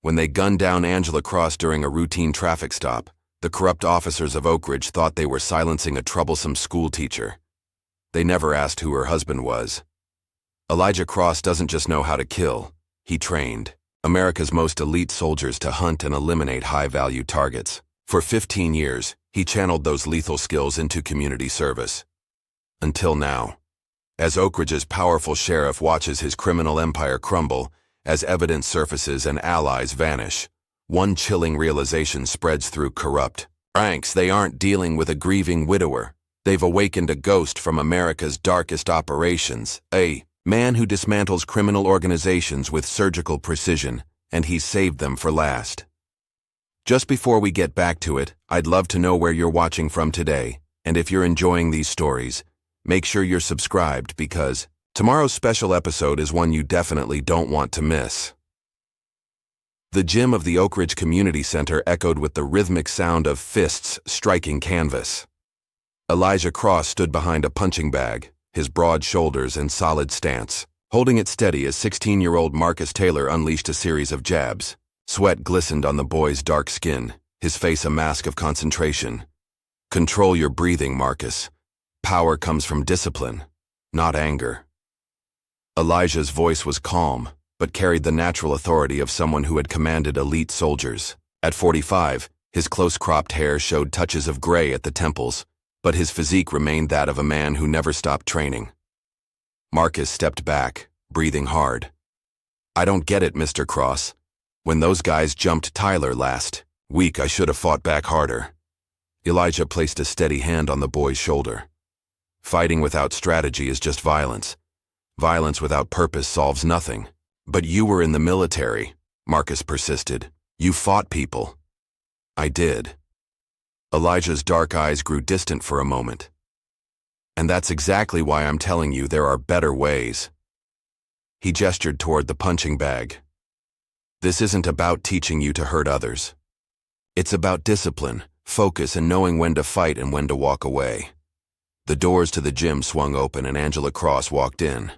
When they gunned down Angela Cross during a routine traffic stop, the corrupt officers of Oak Ridge thought they were silencing a troublesome school teacher. They never asked who her husband was. Elijah Cross doesn't just know how to kill, he trained America's most elite soldiers to hunt and eliminate high-value targets. For 15 years, he channeled those lethal skills into community service. Until now. As Oak Ridge's powerful sheriff watches his criminal empire crumble, as evidence surfaces and allies vanish, one chilling realization spreads through corrupt ranks. They aren't dealing with a grieving widower. They've awakened a ghost from America's darkest operations, a man who dismantles criminal organizations with surgical precision, and he's saved them for last. Just before we get back to it, I'd love to know where you're watching from today, and if you're enjoying these stories, make sure you're subscribed because tomorrow's special episode is one you definitely don't want to miss. The gym of the Oak Ridge Community Center echoed with the rhythmic sound of fists striking canvas. Elijah Cross stood behind a punching bag, his broad shoulders and solid stance, holding it steady as 16-year-old Marcus Taylor unleashed a series of jabs. Sweat glistened on the boy's dark skin, his face a mask of concentration. Control your breathing, Marcus. Power comes from discipline, not anger. Elijah's voice was calm, but carried the natural authority of someone who had commanded elite soldiers. At 45, his close-cropped hair showed touches of gray at the temples, but his physique remained that of a man who never stopped training. Marcus stepped back, breathing hard. I don't get it, Mr. Cross. When those guys jumped Tyler last week, I should have fought back harder. Elijah placed a steady hand on the boy's shoulder. Fighting without strategy is just violence. Violence without purpose solves nothing. But you were in the military, Marcus persisted. You fought people. I did. Elijah's dark eyes grew distant for a moment. And that's exactly why I'm telling you there are better ways. He gestured toward the punching bag. This isn't about teaching you to hurt others. It's about discipline, focus, and knowing when to fight and when to walk away. The doors to the gym swung open and Angela Cross walked in.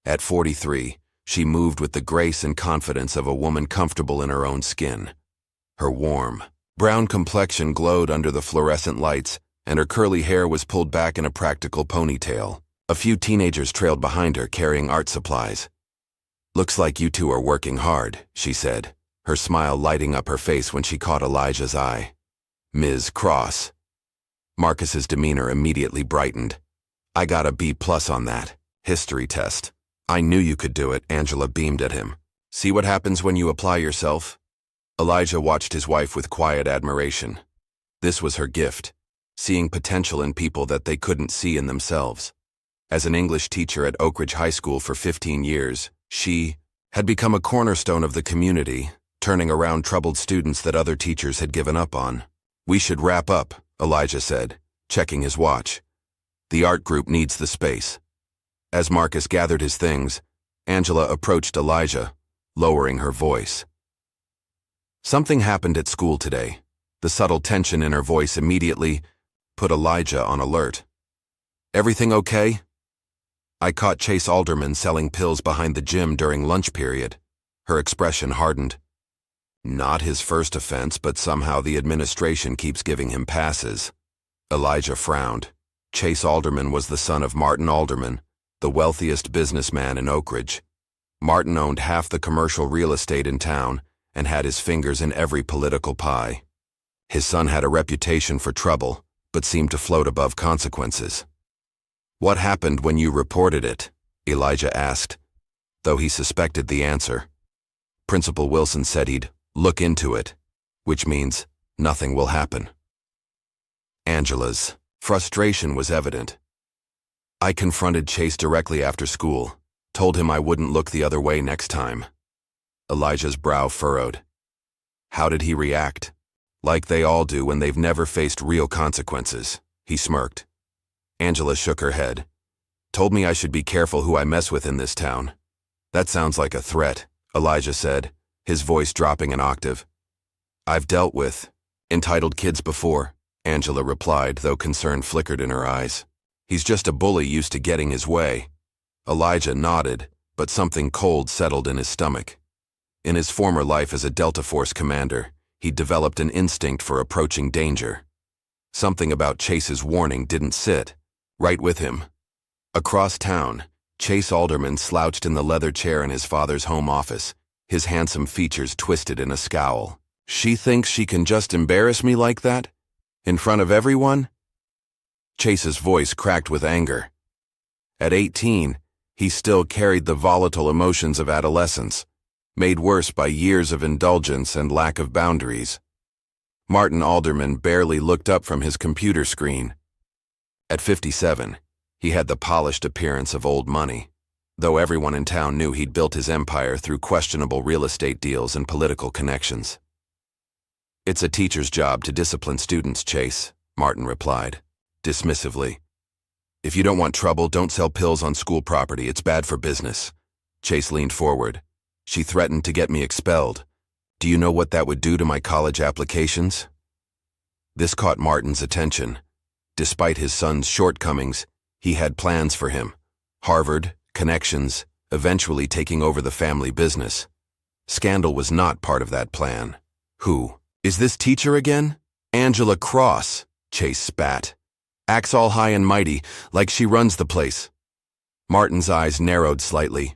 At 43, she moved with the grace and confidence of a woman comfortable in her own skin. Her warm, brown complexion glowed under the fluorescent lights, and her curly hair was pulled back in a practical ponytail. A few teenagers trailed behind her carrying art supplies. Looks like you two are working hard, she said, her smile lighting up her face when she caught Elijah's eye. Ms. Cross. Marcus's demeanor immediately brightened. I got a B+ on that history test. I knew you could do it, Angela beamed at him. See what happens when you apply yourself? Elijah watched his wife with quiet admiration. This was her gift, seeing potential in people that they couldn't see in themselves. As an English teacher at Oak Ridge High School for 15 years, she had become a cornerstone of the community, turning around troubled students that other teachers had given up on. We should wrap up, Elijah said, checking his watch. The art group needs the space. As Marcus gathered his things, Angela approached Elijah, lowering her voice. Something happened at school today. The subtle tension in her voice immediately put Elijah on alert. Everything okay? I caught Chase Alderman selling pills behind the gym during lunch period. Her expression hardened. Not his first offense, but somehow the administration keeps giving him passes. Elijah frowned. Chase Alderman was the son of Martin Alderman, the wealthiest businessman in Oak Ridge. Martin owned half the commercial real estate in town and had his fingers in every political pie. His son had a reputation for trouble, but seemed to float above consequences. What happened when you reported it? Elijah asked, though he suspected the answer. Principal Wilson said he'd look into it, which means nothing will happen. Angela's frustration was evident. I confronted Chase directly after school, told him I wouldn't look the other way next time. Elijah's brow furrowed. How did he react? Like they all do when they've never faced real consequences, he smirked. Angela shook her head. Told me I should be careful who I mess with in this town. That sounds like a threat, Elijah said, his voice dropping an octave. I've dealt with entitled kids before, Angela replied, though concern flickered in her eyes. He's just a bully used to getting his way. Elijah nodded, but something cold settled in his stomach. In his former life as a Delta Force commander, he'd developed an instinct for approaching danger. Something about Chase's warning didn't sit right with him. Across town, Chase Alderman slouched in the leather chair in his father's home office, his handsome features twisted in a scowl. She thinks she can just embarrass me like that? In front of everyone? Chase's voice cracked with anger. At 18, he still carried the volatile emotions of adolescence, made worse by years of indulgence and lack of boundaries. Martin Alderman barely looked up from his computer screen. At 57, he had the polished appearance of old money, though everyone in town knew he'd built his empire through questionable real estate deals and political connections. It's a teacher's job to discipline students, Chase, Martin replied, dismissively. If you don't want trouble, don't sell pills on school property. It's bad for business. Chase leaned forward. She threatened to get me expelled. Do you know what that would do to my college applications? This caught Martin's attention. Despite his son's shortcomings, he had plans for him. Harvard, connections, eventually taking over the family business. Scandal was not part of that plan. Who? Is this teacher again? Angela Cross, Chase spat. Acts all high and mighty, like she runs the place. Martin's eyes narrowed slightly.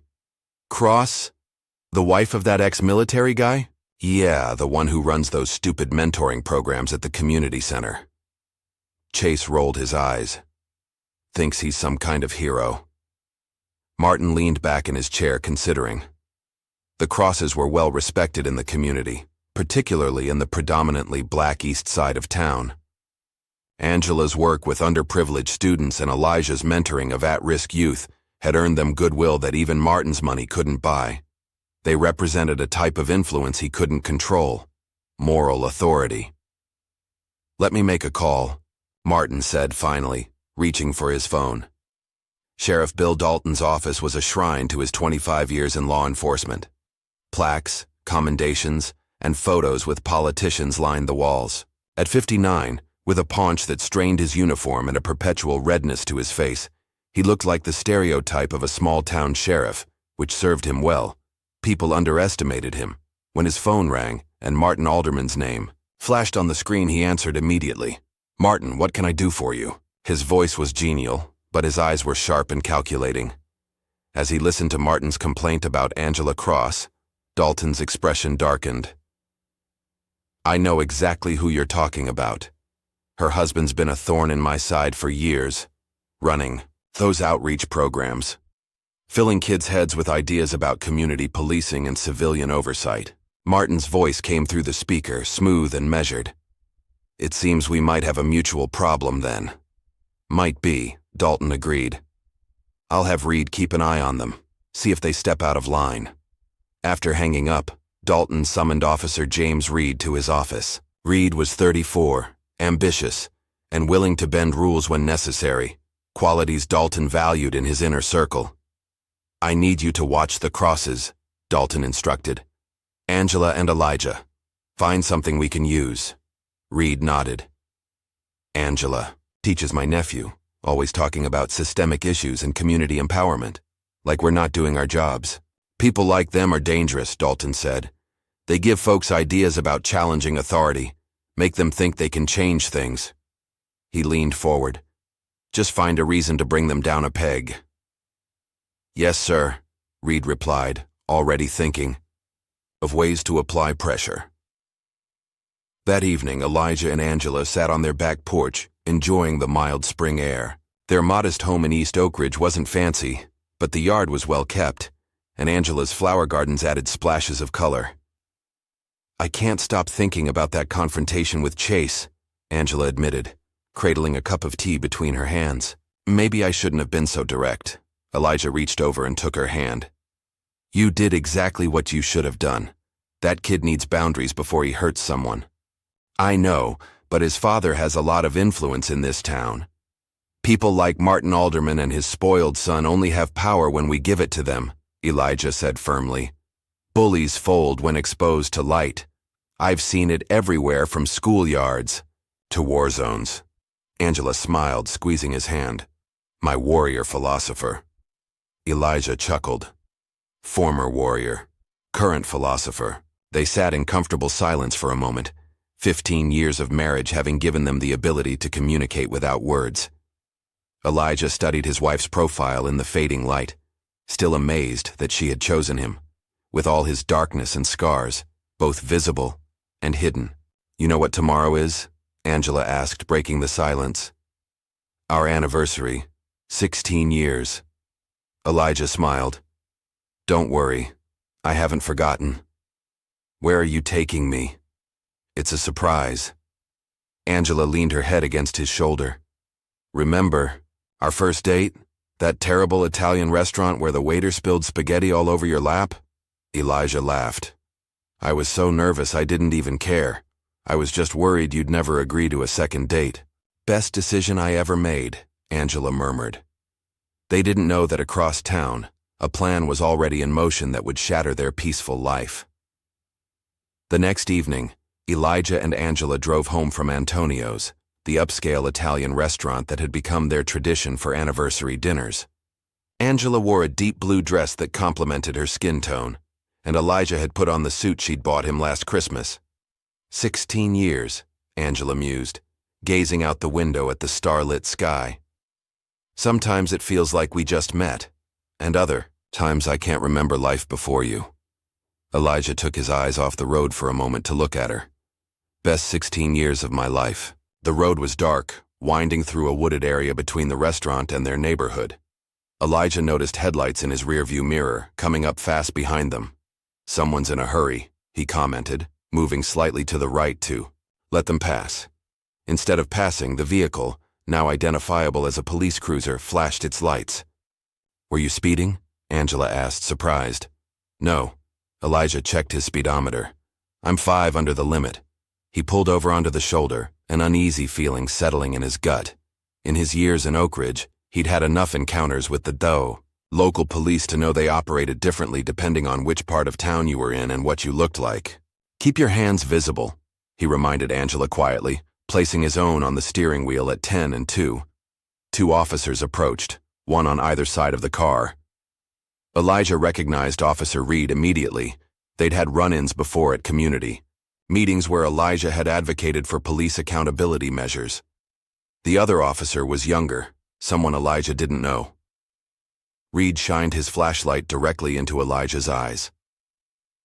Cross? The wife of that ex-military guy? Yeah, the one who runs those stupid mentoring programs at the community center. Chase rolled his eyes. Thinks he's some kind of hero. Martin leaned back in his chair, considering. The Crosses were well respected in the community, particularly in the predominantly black east side of town. Angela's work with underprivileged students and Elijah's mentoring of at-risk youth had earned them goodwill that even Martin's money couldn't buy. They represented a type of influence he couldn't control, moral authority. Let me make a call, Martin said finally, reaching for his phone. Sheriff Bill Dalton's office was a shrine to his 25 years in law enforcement. Plaques, commendations, and photos with politicians lined the walls. At 59, with a paunch that strained his uniform and a perpetual redness to his face, he looked like the stereotype of a small-town sheriff, which served him well. People underestimated him. When his phone rang and Martin Alderman's name flashed on the screen, he answered immediately. Martin, what can I do for you? His voice was genial, but his eyes were sharp and calculating. As he listened to Martin's complaint about Angela Cross, Dalton's expression darkened. I know exactly who you're talking about. Her husband's been a thorn in my side for years, running those outreach programs, filling kids' heads with ideas about community policing and civilian oversight. Martin's voice came through the speaker, smooth and measured. It seems we might have a mutual problem then. Might be, Dalton agreed. I'll have Reed keep an eye on them, see if they step out of line. After hanging up, Dalton summoned Officer James Reed to his office. Reed was 34, ambitious, and willing to bend rules when necessary, qualities Dalton valued in his inner circle. I need you to watch the Crosses, Dalton instructed. Angela and Elijah. Find something we can use. Reed nodded. Angela teaches my nephew, always talking about systemic issues and community empowerment, like we're not doing our jobs. People like them are dangerous, Dalton said. They give folks ideas about challenging authority, make them think they can change things. He leaned forward. Just find a reason to bring them down a peg. Yes, sir, Reed replied, already thinking of ways to apply pressure. That evening, Elijah and Angela sat on their back porch, enjoying the mild spring air. Their modest home in East Oak Ridge wasn't fancy, but the yard was well kept, and Angela's flower gardens added splashes of color. I can't stop thinking about that confrontation with Chase, Angela admitted, cradling a cup of tea between her hands. Maybe I shouldn't have been so direct. Elijah reached over and took her hand. You did exactly what you should have done. That kid needs boundaries before he hurts someone. I know, but his father has a lot of influence in this town. People like Martin Alderman and his spoiled son only have power when we give it to them, Elijah said firmly. Bullies fold when exposed to light. I've seen it everywhere from schoolyards to war zones. Angela smiled, squeezing his hand. My warrior philosopher. Elijah chuckled. Former warrior. Current philosopher. They sat in comfortable silence for a moment, 15 years of marriage having given them the ability to communicate without words. Elijah studied his wife's profile in the fading light, still amazed that she had chosen him, with all his darkness and scars, both visible and hidden. "You know what tomorrow is?" Angela asked, breaking the silence. "Our anniversary, 16 years. Elijah smiled. "Don't worry, I haven't forgotten." "Where are you taking me?" "It's a surprise." Angela leaned her head against his shoulder. "Remember, our first date? That terrible Italian restaurant where the waiter spilled spaghetti all over your lap?" Elijah laughed. "I was so nervous I didn't even care. I was just worried you'd never agree to a second date." "Best decision I ever made," Angela murmured. They didn't know that across town, a plan was already in motion that would shatter their peaceful life. The next evening, Elijah and Angela drove home from Antonio's, the upscale Italian restaurant that had become their tradition for anniversary dinners. Angela wore a deep blue dress that complemented her skin tone, and Elijah had put on the suit she'd bought him last Christmas. 16 years, Angela mused, gazing out the window at the starlit sky. "Sometimes it feels like we just met, and other times I can't remember life before you." Elijah took his eyes off the road for a moment to look at her. "Best 16 years of my life." The road was dark, winding through a wooded area between the restaurant and their neighborhood. Elijah noticed headlights in his rearview mirror, coming up fast behind them. "Someone's in a hurry," he commented, moving slightly to the right to let them pass. Instead of passing, the vehicle, now identifiable as a police cruiser, flashed its lights. "Were you speeding?" Angela asked, surprised. "No." Elijah checked his speedometer. "I'm 5 under the limit." He pulled over onto the shoulder, an uneasy feeling settling in his gut. In his years in Oak Ridge, he'd had enough encounters with the local police to know they operated differently depending on which part of town you were in and what you looked like. "Keep your hands visible," he reminded Angela quietly, placing his own on the steering wheel at 10 and 2. 2 officers approached, one on either side of the car. Elijah recognized Officer Reed immediately. They'd had run-ins before at community meetings where Elijah had advocated for police accountability measures. The other officer was younger, someone Elijah didn't know. Reed shined his flashlight directly into Elijah's eyes.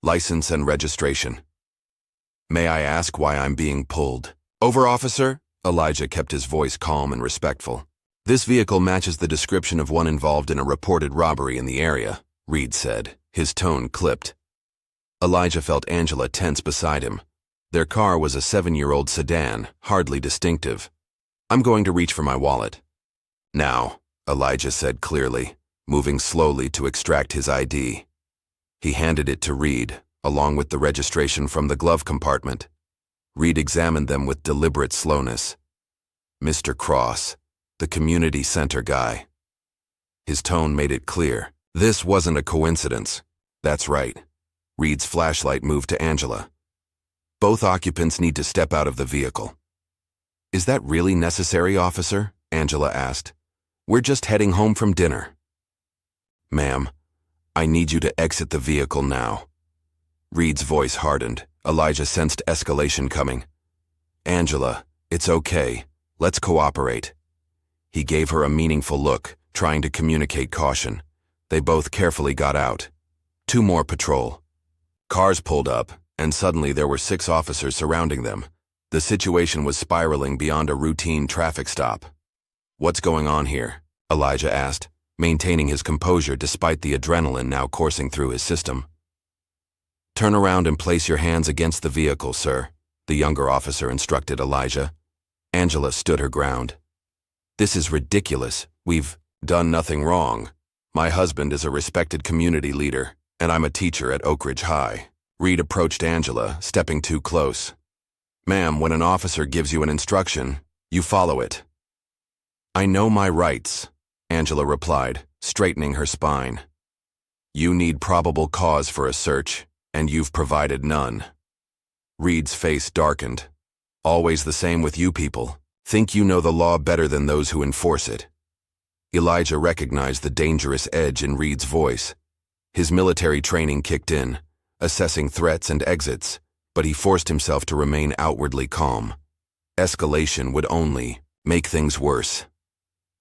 "License and registration." "May I ask why I'm being pulled over, officer?" Elijah kept his voice calm and respectful. "This vehicle matches the description of one involved in a reported robbery in the area," Reed said, his tone clipped. Elijah felt Angela tense beside him. Their car was a 7-year-old sedan, hardly distinctive. "I'm going to reach for my wallet." "Now," Elijah said clearly, moving slowly to extract his ID. He handed it to Reed, along with the registration from the glove compartment. Reed examined them with deliberate slowness. "Mr. Cross, the community center guy." His tone made it clear. This wasn't a coincidence. "That's right." Reed's flashlight moved to Angela. "Both occupants need to step out of the vehicle." "Is that really necessary, officer?" Angela asked. "We're just heading home from dinner." "Ma'am, I need you to exit the vehicle now." Reed's voice hardened. Elijah sensed escalation coming. "Angela, it's okay. Let's cooperate." He gave her a meaningful look, trying to communicate caution. They both carefully got out. 2 more patrol. Cars pulled up, and suddenly there were 6 officers surrounding them. The situation was spiraling beyond a routine traffic stop. "What's going on here?" Elijah asked, maintaining his composure despite the adrenaline now coursing through his system. "Turn around and place your hands against the vehicle, sir," the younger officer instructed Elijah. Angela stood her ground. "This is ridiculous. We've done nothing wrong. My husband is a respected community leader, and I'm a teacher at Oak Ridge High." Reed approached Angela, stepping too close. "Ma'am, when an officer gives you an instruction, you follow it." "I know my rights," Angela replied, straightening her spine. "You need probable cause for a search, and you've provided none." Reed's face darkened. "Always the same with you people. Think you know the law better than those who enforce it." Elijah recognized the dangerous edge in Reed's voice. His military training kicked in, assessing threats and exits, but he forced himself to remain outwardly calm. Escalation would only make things worse.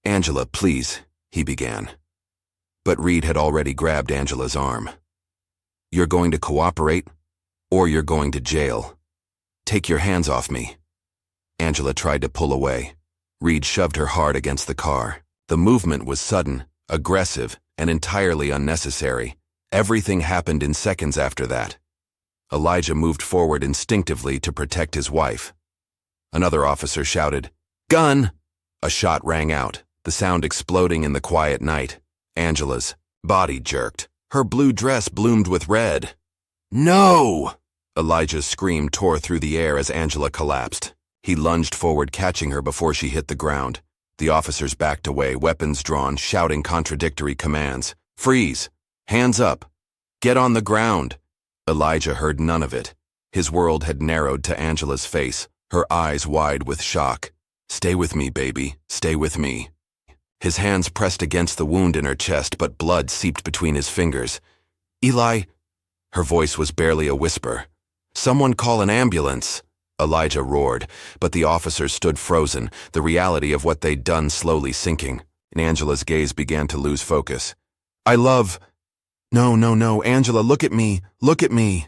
"Angela, please," he began. But Reed had already grabbed Angela's arm. "You're going to cooperate, or you're going to jail. Take your hands off me." Angela tried to pull away. Reed shoved her hard against the car. The movement was sudden, aggressive, and entirely unnecessary. Everything happened in seconds after that. Elijah moved forward instinctively to protect his wife. Another officer shouted, "Gun!" A shot rang out, the sound exploding in the quiet night. Angela's body jerked. Her blue dress bloomed with red. "No!" Elijah's scream tore through the air as Angela collapsed. He lunged forward, catching her before she hit the ground. The officers backed away, weapons drawn, shouting contradictory commands. "Freeze! Hands up! Get on the ground!" Elijah heard none of it. His world had narrowed to Angela's face, her eyes wide with shock. "Stay with me, baby. Stay with me." His hands pressed against the wound in her chest, but blood seeped between his fingers. "Eli," her voice was barely a whisper. "Someone call an ambulance." Elijah roared, but the officers stood frozen, the reality of what they'd done slowly sinking, and Angela's gaze began to lose focus. No, Angela, look at me, look at me."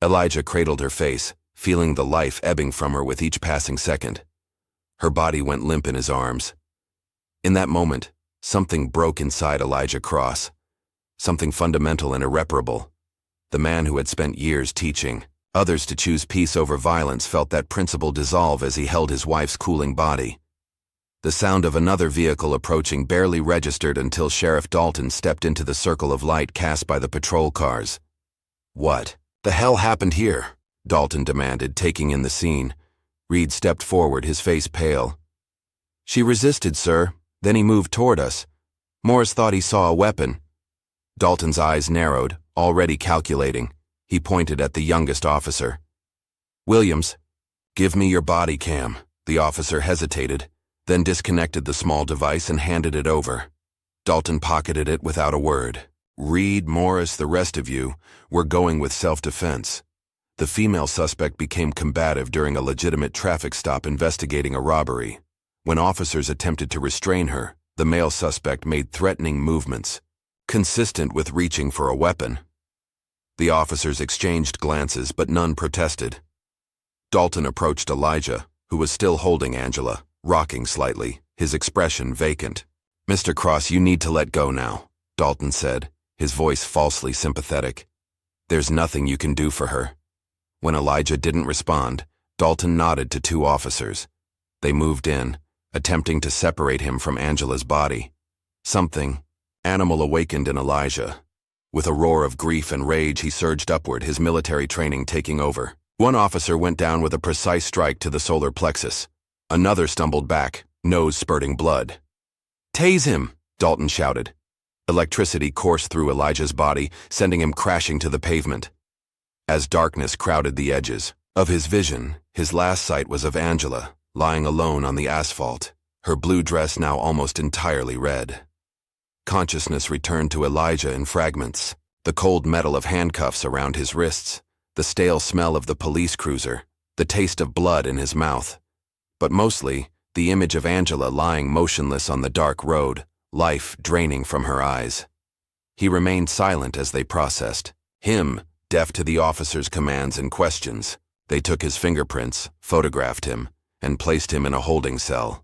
Elijah cradled her face, feeling the life ebbing from her with each passing second. Her body went limp in his arms. In that moment, something broke inside Elijah Cross. Something fundamental and irreparable. The man who had spent years teaching others to choose peace over violence felt that principle dissolve as he held his wife's cooling body. The sound of another vehicle approaching barely registered until Sheriff Dalton stepped into the circle of light cast by the patrol cars. "What the hell happened here?" Dalton demanded, taking in the scene. Reed stepped forward, his face pale. "She resisted, sir. Then he moved toward us. Morris thought he saw a weapon." Dalton's eyes narrowed, already calculating. He pointed at the youngest officer. "Williams, give me your body cam." The officer hesitated, then disconnected the small device and handed it over. Dalton pocketed it without a word. "Reed, Morris, the rest of you, we're going with self-defense." The female suspect became combative during a legitimate traffic stop investigating a robbery. When officers attempted to restrain her, the male suspect made threatening movements, consistent with reaching for a weapon. The officers exchanged glances, but none protested. Dalton approached Elijah, who was still holding Angela, rocking slightly, his expression vacant. "Mr. Cross, you need to let go now," Dalton said, his voice falsely sympathetic. "There's nothing you can do for her." When Elijah didn't respond, Dalton nodded to two officers. They moved in, attempting to separate him from Angela's body. Something animal awakened in Elijah. With a roar of grief and rage, he surged upward, his military training taking over. One officer went down with a precise strike to the solar plexus. Another stumbled back, nose spurting blood. "Tase him!" Dalton shouted. Electricity coursed through Elijah's body, sending him crashing to the pavement. As darkness crowded the edges of his vision, his last sight was of Angela, lying alone on the asphalt, her blue dress now almost entirely red. Consciousness returned to Elijah in fragments, the cold metal of handcuffs around his wrists, the stale smell of the police cruiser, the taste of blood in his mouth. But mostly, the image of Angela lying motionless on the dark road, life draining from her eyes. He remained silent as they processed, him deaf to the officers' commands and questions. They took his fingerprints, photographed him, and placed him in a holding cell.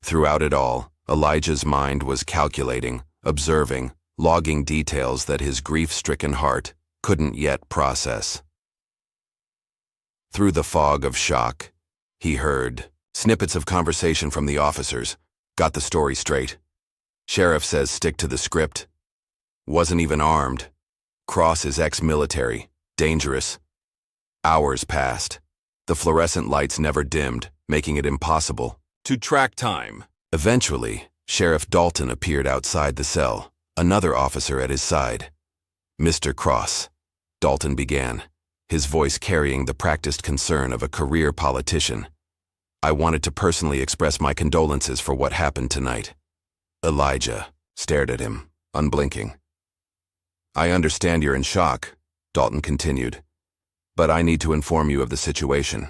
Throughout it all, Elijah's mind was calculating, observing, logging details that his grief-stricken heart couldn't yet process. Through the fog of shock, he heard snippets of conversation from the officers. Got the story straight. Sheriff says stick to the script. Wasn't even armed. Cross is ex-military. Dangerous. Hours passed. The fluorescent lights never dimmed, making it impossible to track time. Eventually, Sheriff Dalton appeared outside the cell, another officer at his side. "Mr. Cross," Dalton began, his voice carrying the practiced concern of a career politician. "I wanted to personally express my condolences for what happened tonight." Elijah stared at him, unblinking. "I understand you're in shock," Dalton continued. But I need to inform you of the situation.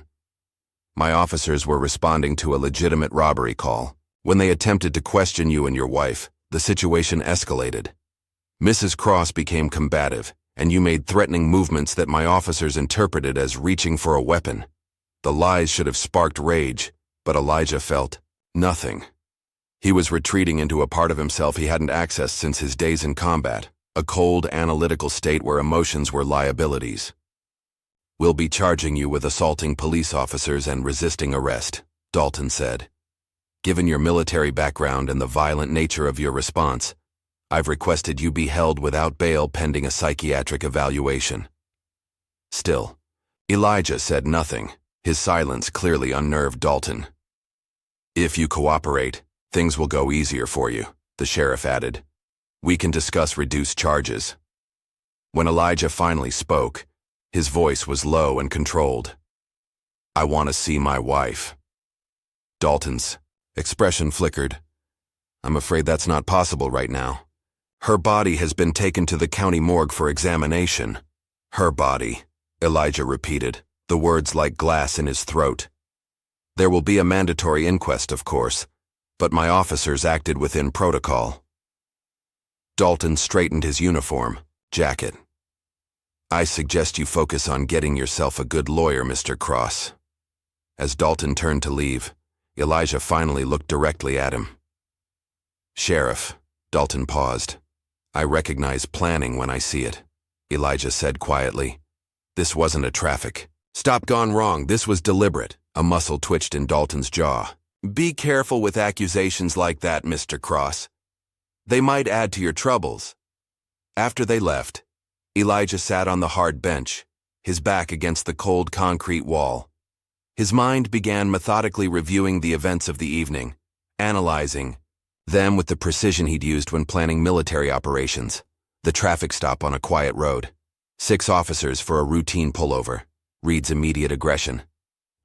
My officers were responding to a legitimate robbery call. When they attempted to question you and your wife, the situation escalated. Mrs. Cross became combative, and you made threatening movements that my officers interpreted as reaching for a weapon. The lies should have sparked rage, but Elijah felt nothing. He was retreating into a part of himself he hadn't accessed since his days in combat, a cold, analytical state where emotions were liabilities. We'll be charging you with assaulting police officers and resisting arrest, Dalton said. Given your military background and the violent nature of your response, I've requested you be held without bail pending a psychiatric evaluation. Still, Elijah said nothing, his silence clearly unnerved Dalton. If you cooperate, things will go easier for you, the sheriff added. We can discuss reduced charges. When Elijah finally spoke, his voice was low and controlled. I want to see my wife. Dalton's expression flickered. I'm afraid that's not possible right now. Her body has been taken to the county morgue for examination. Her body, Elijah repeated, the words like glass in his throat. There will be a mandatory inquest, of course, but my officers acted within protocol. Dalton straightened his uniform, jacket. I suggest you focus on getting yourself a good lawyer, Mr. Cross. As Dalton turned to leave, Elijah finally looked directly at him. Sheriff, Dalton paused. I recognize planning when I see it, Elijah said quietly. This wasn't a traffic stop gone wrong, this was deliberate. A muscle twitched in Dalton's jaw. Be careful with accusations like that, Mr. Cross. They might add to your troubles. After they left, Elijah sat on the hard bench, his back against the cold concrete wall. His mind began methodically reviewing the events of the evening, analyzing them with the precision he'd used when planning military operations. The traffic stop on a quiet road. 6 officers for a routine pullover. Reed's immediate aggression.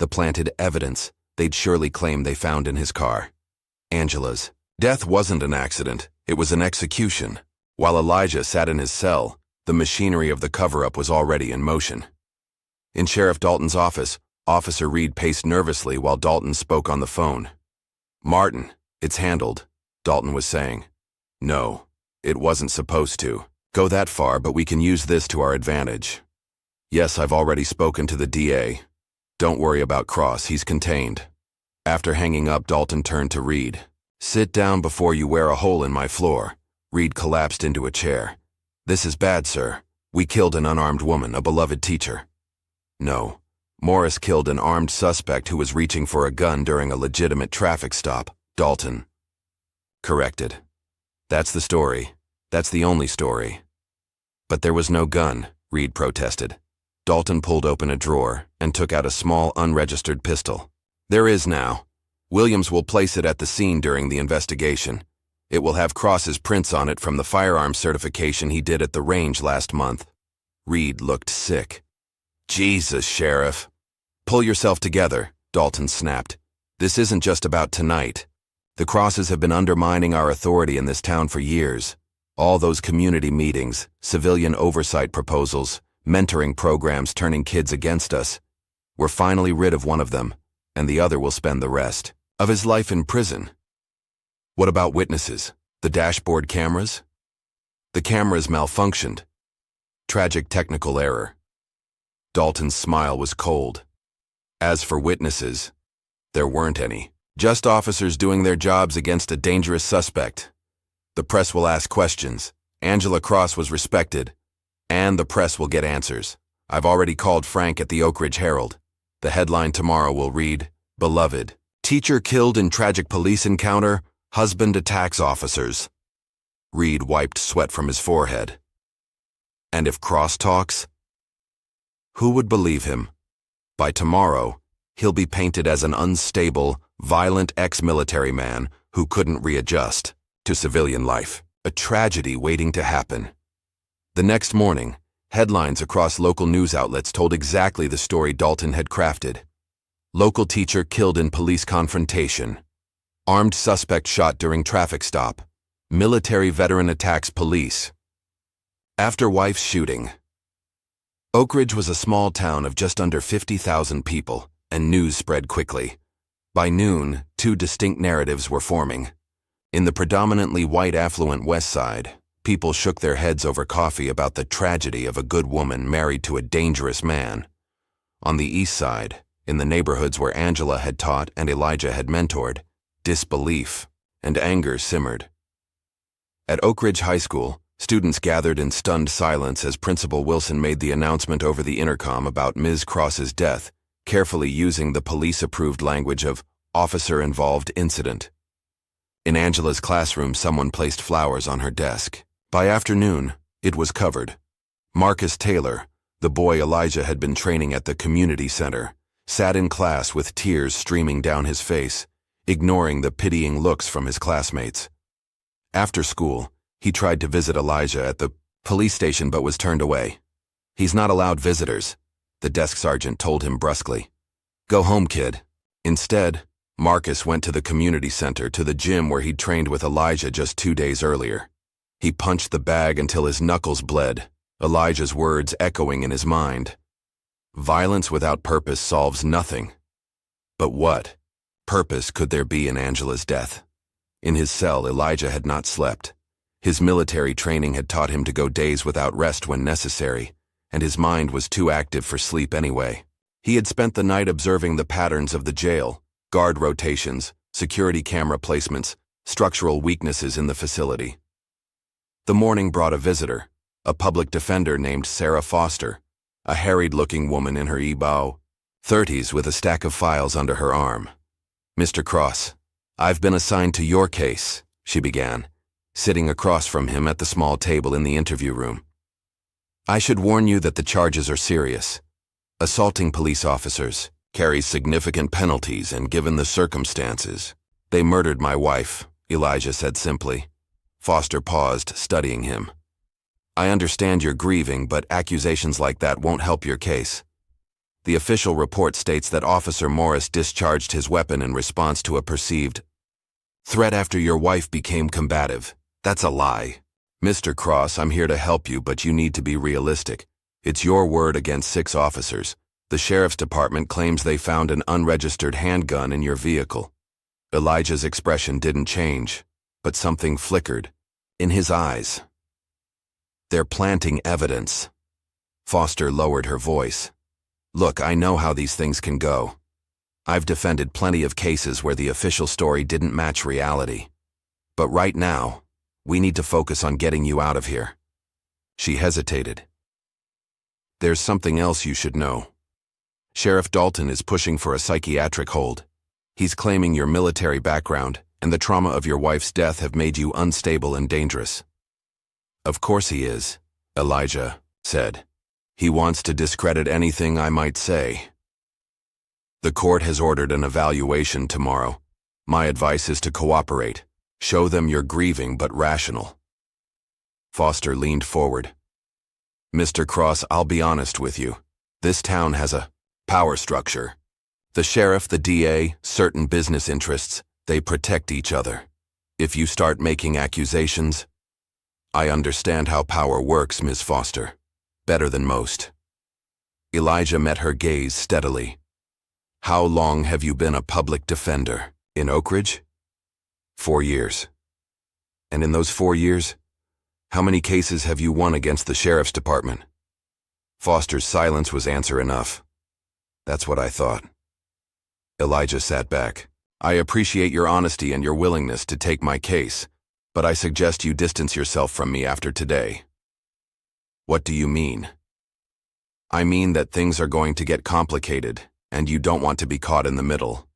The planted evidence they'd surely claim they found in his car. Angela's death wasn't an accident, it was an execution. While Elijah sat in his cell, the machinery of the cover-up was already in motion. In Sheriff Dalton's office, Officer Reed paced nervously while Dalton spoke on the phone. Martin, it's handled, Dalton was saying. No, it wasn't supposed to go that far, but we can use this to our advantage. Yes, I've already spoken to the DA. Don't worry about Cross, he's contained. After hanging up, Dalton turned to Reed. Sit down before you wear a hole in my floor. Reed collapsed into a chair. This is bad, sir. We killed an unarmed woman, a beloved teacher. No. Morris killed an armed suspect who was reaching for a gun during a legitimate traffic stop, Dalton corrected. That's the story. That's the only story. But there was no gun, Reed protested. Dalton pulled open a drawer and took out a small, unregistered pistol. There is now. Williams will place it at the scene during the investigation. It will have Cross's prints on it from the firearms certification he did at the range last month. Reed looked sick. Jesus, Sheriff. Pull yourself together, Dalton snapped. This isn't just about tonight. The Crosses have been undermining our authority in this town for years. All those community meetings, civilian oversight proposals, mentoring programs turning kids against us. We're finally rid of one of them, and the other will spend the rest of his life in prison. What about witnesses? The dashboard cameras? The cameras malfunctioned. Tragic technical error. Dalton's smile was cold. As for witnesses, there weren't any. Just officers doing their jobs against a dangerous suspect. The press will ask questions. Angela Cross was respected. And the press will get answers. I've already called Frank at the Oak Ridge Herald. The headline tomorrow will read, Beloved, teacher killed in tragic police encounter, husband attacks officers. Reed wiped sweat from his forehead. And if Cross talks? Who would believe him? By tomorrow, he'll be painted as an unstable, violent ex-military man who couldn't readjust to civilian life, a tragedy waiting to happen. The next morning, headlines across local news outlets told exactly the story Dalton had crafted. Local teacher killed in police confrontation. Armed suspect shot during traffic stop. Military veteran attacks police. After wife's shooting. Oak Ridge was a small town of just under 50,000 people, and news spread quickly. By noon, two distinct narratives were forming. In the predominantly white affluent West Side, people shook their heads over coffee about the tragedy of a good woman married to a dangerous man. On the East Side, in the neighborhoods where Angela had taught and Elijah had mentored, disbelief and anger simmered. At Oak Ridge High School, students gathered in stunned silence as Principal Wilson made the announcement over the intercom about Ms. Cross's death, carefully using the police-approved language of officer-involved incident. In Angela's classroom, someone placed flowers on her desk. By afternoon, it was covered. Marcus Taylor, the boy Elijah had been training at the community center, sat in class with tears streaming down his face, ignoring the pitying looks from his classmates. After school, he tried to visit Elijah at the police station but was turned away. "He's not allowed visitors," the desk sergeant told him brusquely. "Go home, kid." Instead, Marcus went to the community center, to the gym where he'd trained with Elijah just 2 days earlier. He punched the bag until his knuckles bled, Elijah's words echoing in his mind. Violence without purpose solves nothing. But what purpose could there be in Angela's death? In his cell, Elijah had not slept. His military training had taught him to go days without rest when necessary, and his mind was too active for sleep anyway. He had spent the night observing the patterns of the jail, guard rotations, security camera placements, structural weaknesses in the facility. The morning brought a visitor, a public defender named Sarah Foster, a harried-looking woman in her EBO-30s with a stack of files under her arm. "Mr. Cross, I've been assigned to your case," she began, sitting across from him at the small table in the interview room. "I should warn you that the charges are serious. Assaulting police officers carries significant penalties, and given the circumstances, they murdered my wife," Elijah said simply. Foster paused, studying him. "I understand you're grieving, but accusations like that won't help your case. The official report states that Officer Morris discharged his weapon in response to a perceived threat after your wife became combative. That's a lie. Mr. Cross, I'm here to help you, but you need to be realistic. It's your word against 6 officers. The sheriff's department claims they found an unregistered handgun in your vehicle." Elijah's expression didn't change, but something flickered in his eyes. "They're planting evidence." Foster lowered her voice. "Look, I know how these things can go. I've defended plenty of cases where the official story didn't match reality. But right now, we need to focus on getting you out of here." She hesitated. "There's something else you should know. Sheriff Dalton is pushing for a psychiatric hold. He's claiming your military background and the trauma of your wife's death have made you unstable and dangerous." "Of course he is," Elijah said. "He wants to discredit anything I might say." "The court has ordered an evaluation tomorrow. My advice is to cooperate. Show them you're grieving but rational." Foster leaned forward. "Mr. Cross, I'll be honest with you. This town has a power structure. The sheriff, the DA, certain business interests, they protect each other. If you start making accusations..." "I understand how power works, Ms. Foster. Better than most." Elijah met her gaze steadily. "How long have you been a public defender in Oak Ridge?" 4 years. "And in those 4 years, how many cases have you won against the sheriff's department?" Foster's silence was answer enough. "That's what I thought." Elijah sat back. "I appreciate your honesty and your willingness to take my case, but I suggest you distance yourself from me after today." "What do you mean?" "I mean that things are going to get complicated, and you don't want to be caught in the middle."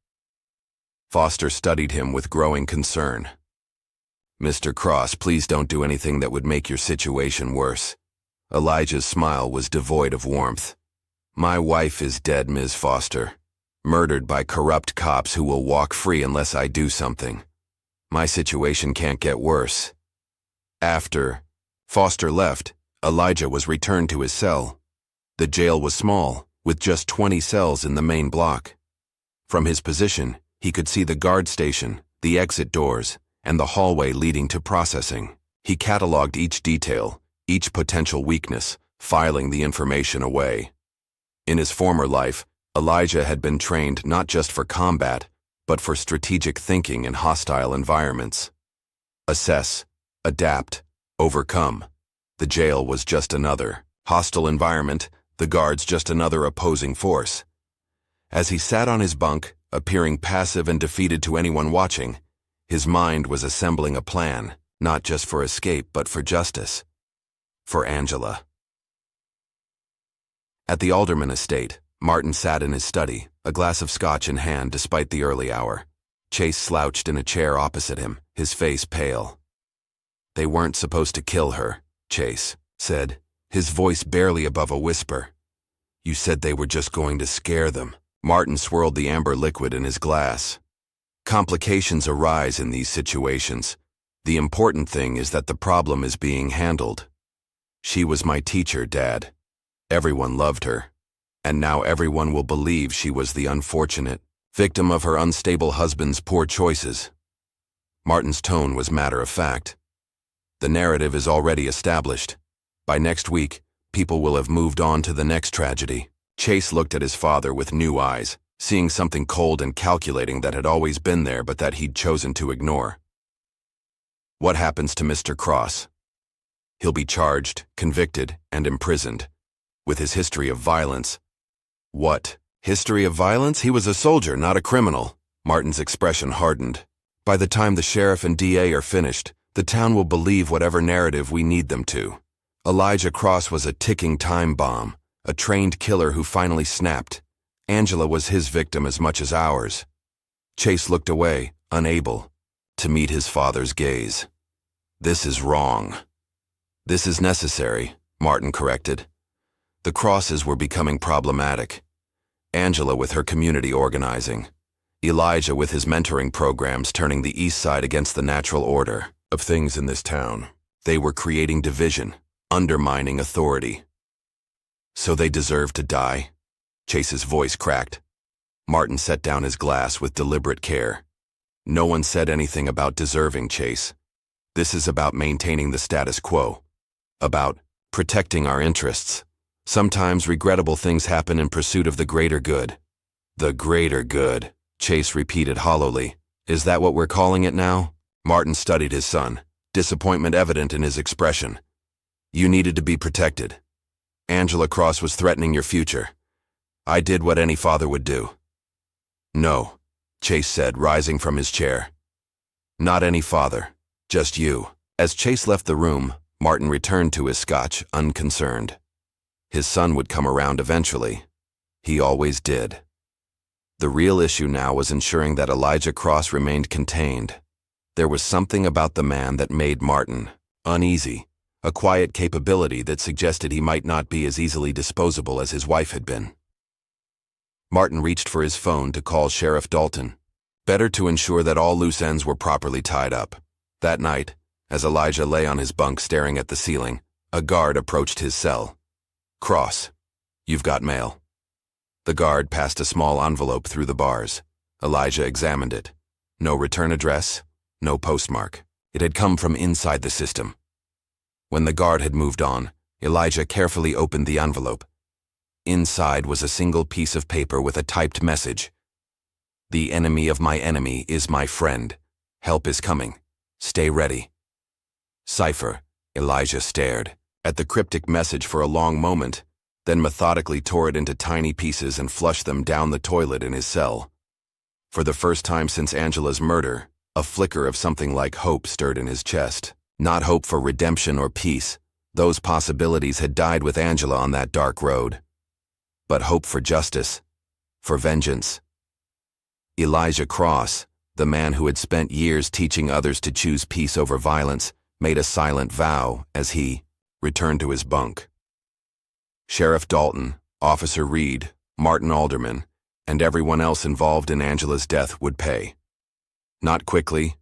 Foster studied him with growing concern. "Mr. Cross, please don't do anything that would make your situation worse." Elijah's smile was devoid of warmth. "My wife is dead, Ms. Foster. Murdered by corrupt cops who will walk free unless I do something. My situation can't get worse." After Foster left, Elijah was returned to his cell. The jail was small, with just 20 cells in the main block. From his position, he could see the guard station, the exit doors, and the hallway leading to processing. He cataloged each detail, each potential weakness, filing the information away. In his former life, Elijah had been trained not just for combat, but for strategic thinking in hostile environments. Assess, adapt, overcome. The jail was just another hostile environment, the guards just another opposing force. As he sat on his bunk, appearing passive and defeated to anyone watching, his mind was assembling a plan, not just for escape but for justice. For Angela. At the Alderman estate, Martin sat in his study, a glass of scotch in hand despite the early hour. Chase slouched in a chair opposite him, his face pale. "They weren't supposed to kill her," Chase said, his voice barely above a whisper. "You said they were just going to scare them." Martin swirled the amber liquid in his glass. "Complications arise in these situations. The important thing is that the problem is being handled. She was my teacher, Dad. Everyone loved her. And now everyone will believe she was the unfortunate victim of her unstable husband's poor choices." Martin's tone was matter-of-fact. "The narrative is already established. By next week, people will have moved on to the next tragedy." Chase looked at his father with new eyes, seeing something cold and calculating that had always been there but that he'd chosen to ignore. "What happens to Mr. Cross?" "He'll be charged, convicted, and imprisoned. With his history of violence." "What? History of violence? He was a soldier, not a criminal." Martin's expression hardened. "By the time the sheriff and DA are finished, the town will believe whatever narrative we need them to. Elijah Cross was a ticking time bomb, a trained killer who finally snapped. Angela was his victim as much as ours." Chase looked away, unable to meet his father's gaze. "This is wrong." "This is necessary," Martin corrected. The Crosses were becoming problematic. Angela with her community organizing. Elijah with his mentoring programs turning the East Side against the natural order of things in this town. They were creating division, undermining authority. "So they deserve to die?" Chase's voice cracked. Martin set down his glass with deliberate care. "No one said anything about deserving, Chase. This is about maintaining the status quo. About protecting our interests. Sometimes regrettable things happen in pursuit of the greater good." "The greater good," Chase repeated hollowly. "Is that what we're calling it now?" Martin studied his son, disappointment evident in his expression. "You needed to be protected. Angela Cross was threatening your future. I did what any father would do." "No," Chase said, rising from his chair. "Not any father, just you." As Chase left the room, Martin returned to his scotch, unconcerned. His son would come around eventually. He always did. The real issue now was ensuring that Elijah Cross remained contained. There was something about the man that made Martin uneasy, a quiet capability that suggested he might not be as easily disposable as his wife had been. Martin reached for his phone to call Sheriff Dalton. Better to ensure that all loose ends were properly tied up. That night, as Elijah lay on his bunk staring at the ceiling, a guard approached his cell. "Cross, you've got mail." The guard passed a small envelope through the bars. Elijah examined it. No return address, no postmark. It had come from inside the system. When the guard had moved on, Elijah carefully opened the envelope. Inside was a single piece of paper with a typed message. "The enemy of my enemy is my friend. Help is coming. Stay ready." Cipher. Elijah stared at the cryptic message for a long moment, then methodically tore it into tiny pieces and flushed them down the toilet in his cell. For the first time since Angela's murder, a flicker of something like hope stirred in his chest. Not hope for redemption or peace. Those possibilities had died with Angela on that dark road. But hope for justice, for vengeance. Elijah Cross, the man who had spent years teaching others to choose peace over violence, made a silent vow as he returned to his bunk. Sheriff Dalton, Officer Reed, Martin Alderman, and everyone else involved in Angela's death would pay. Not quickly,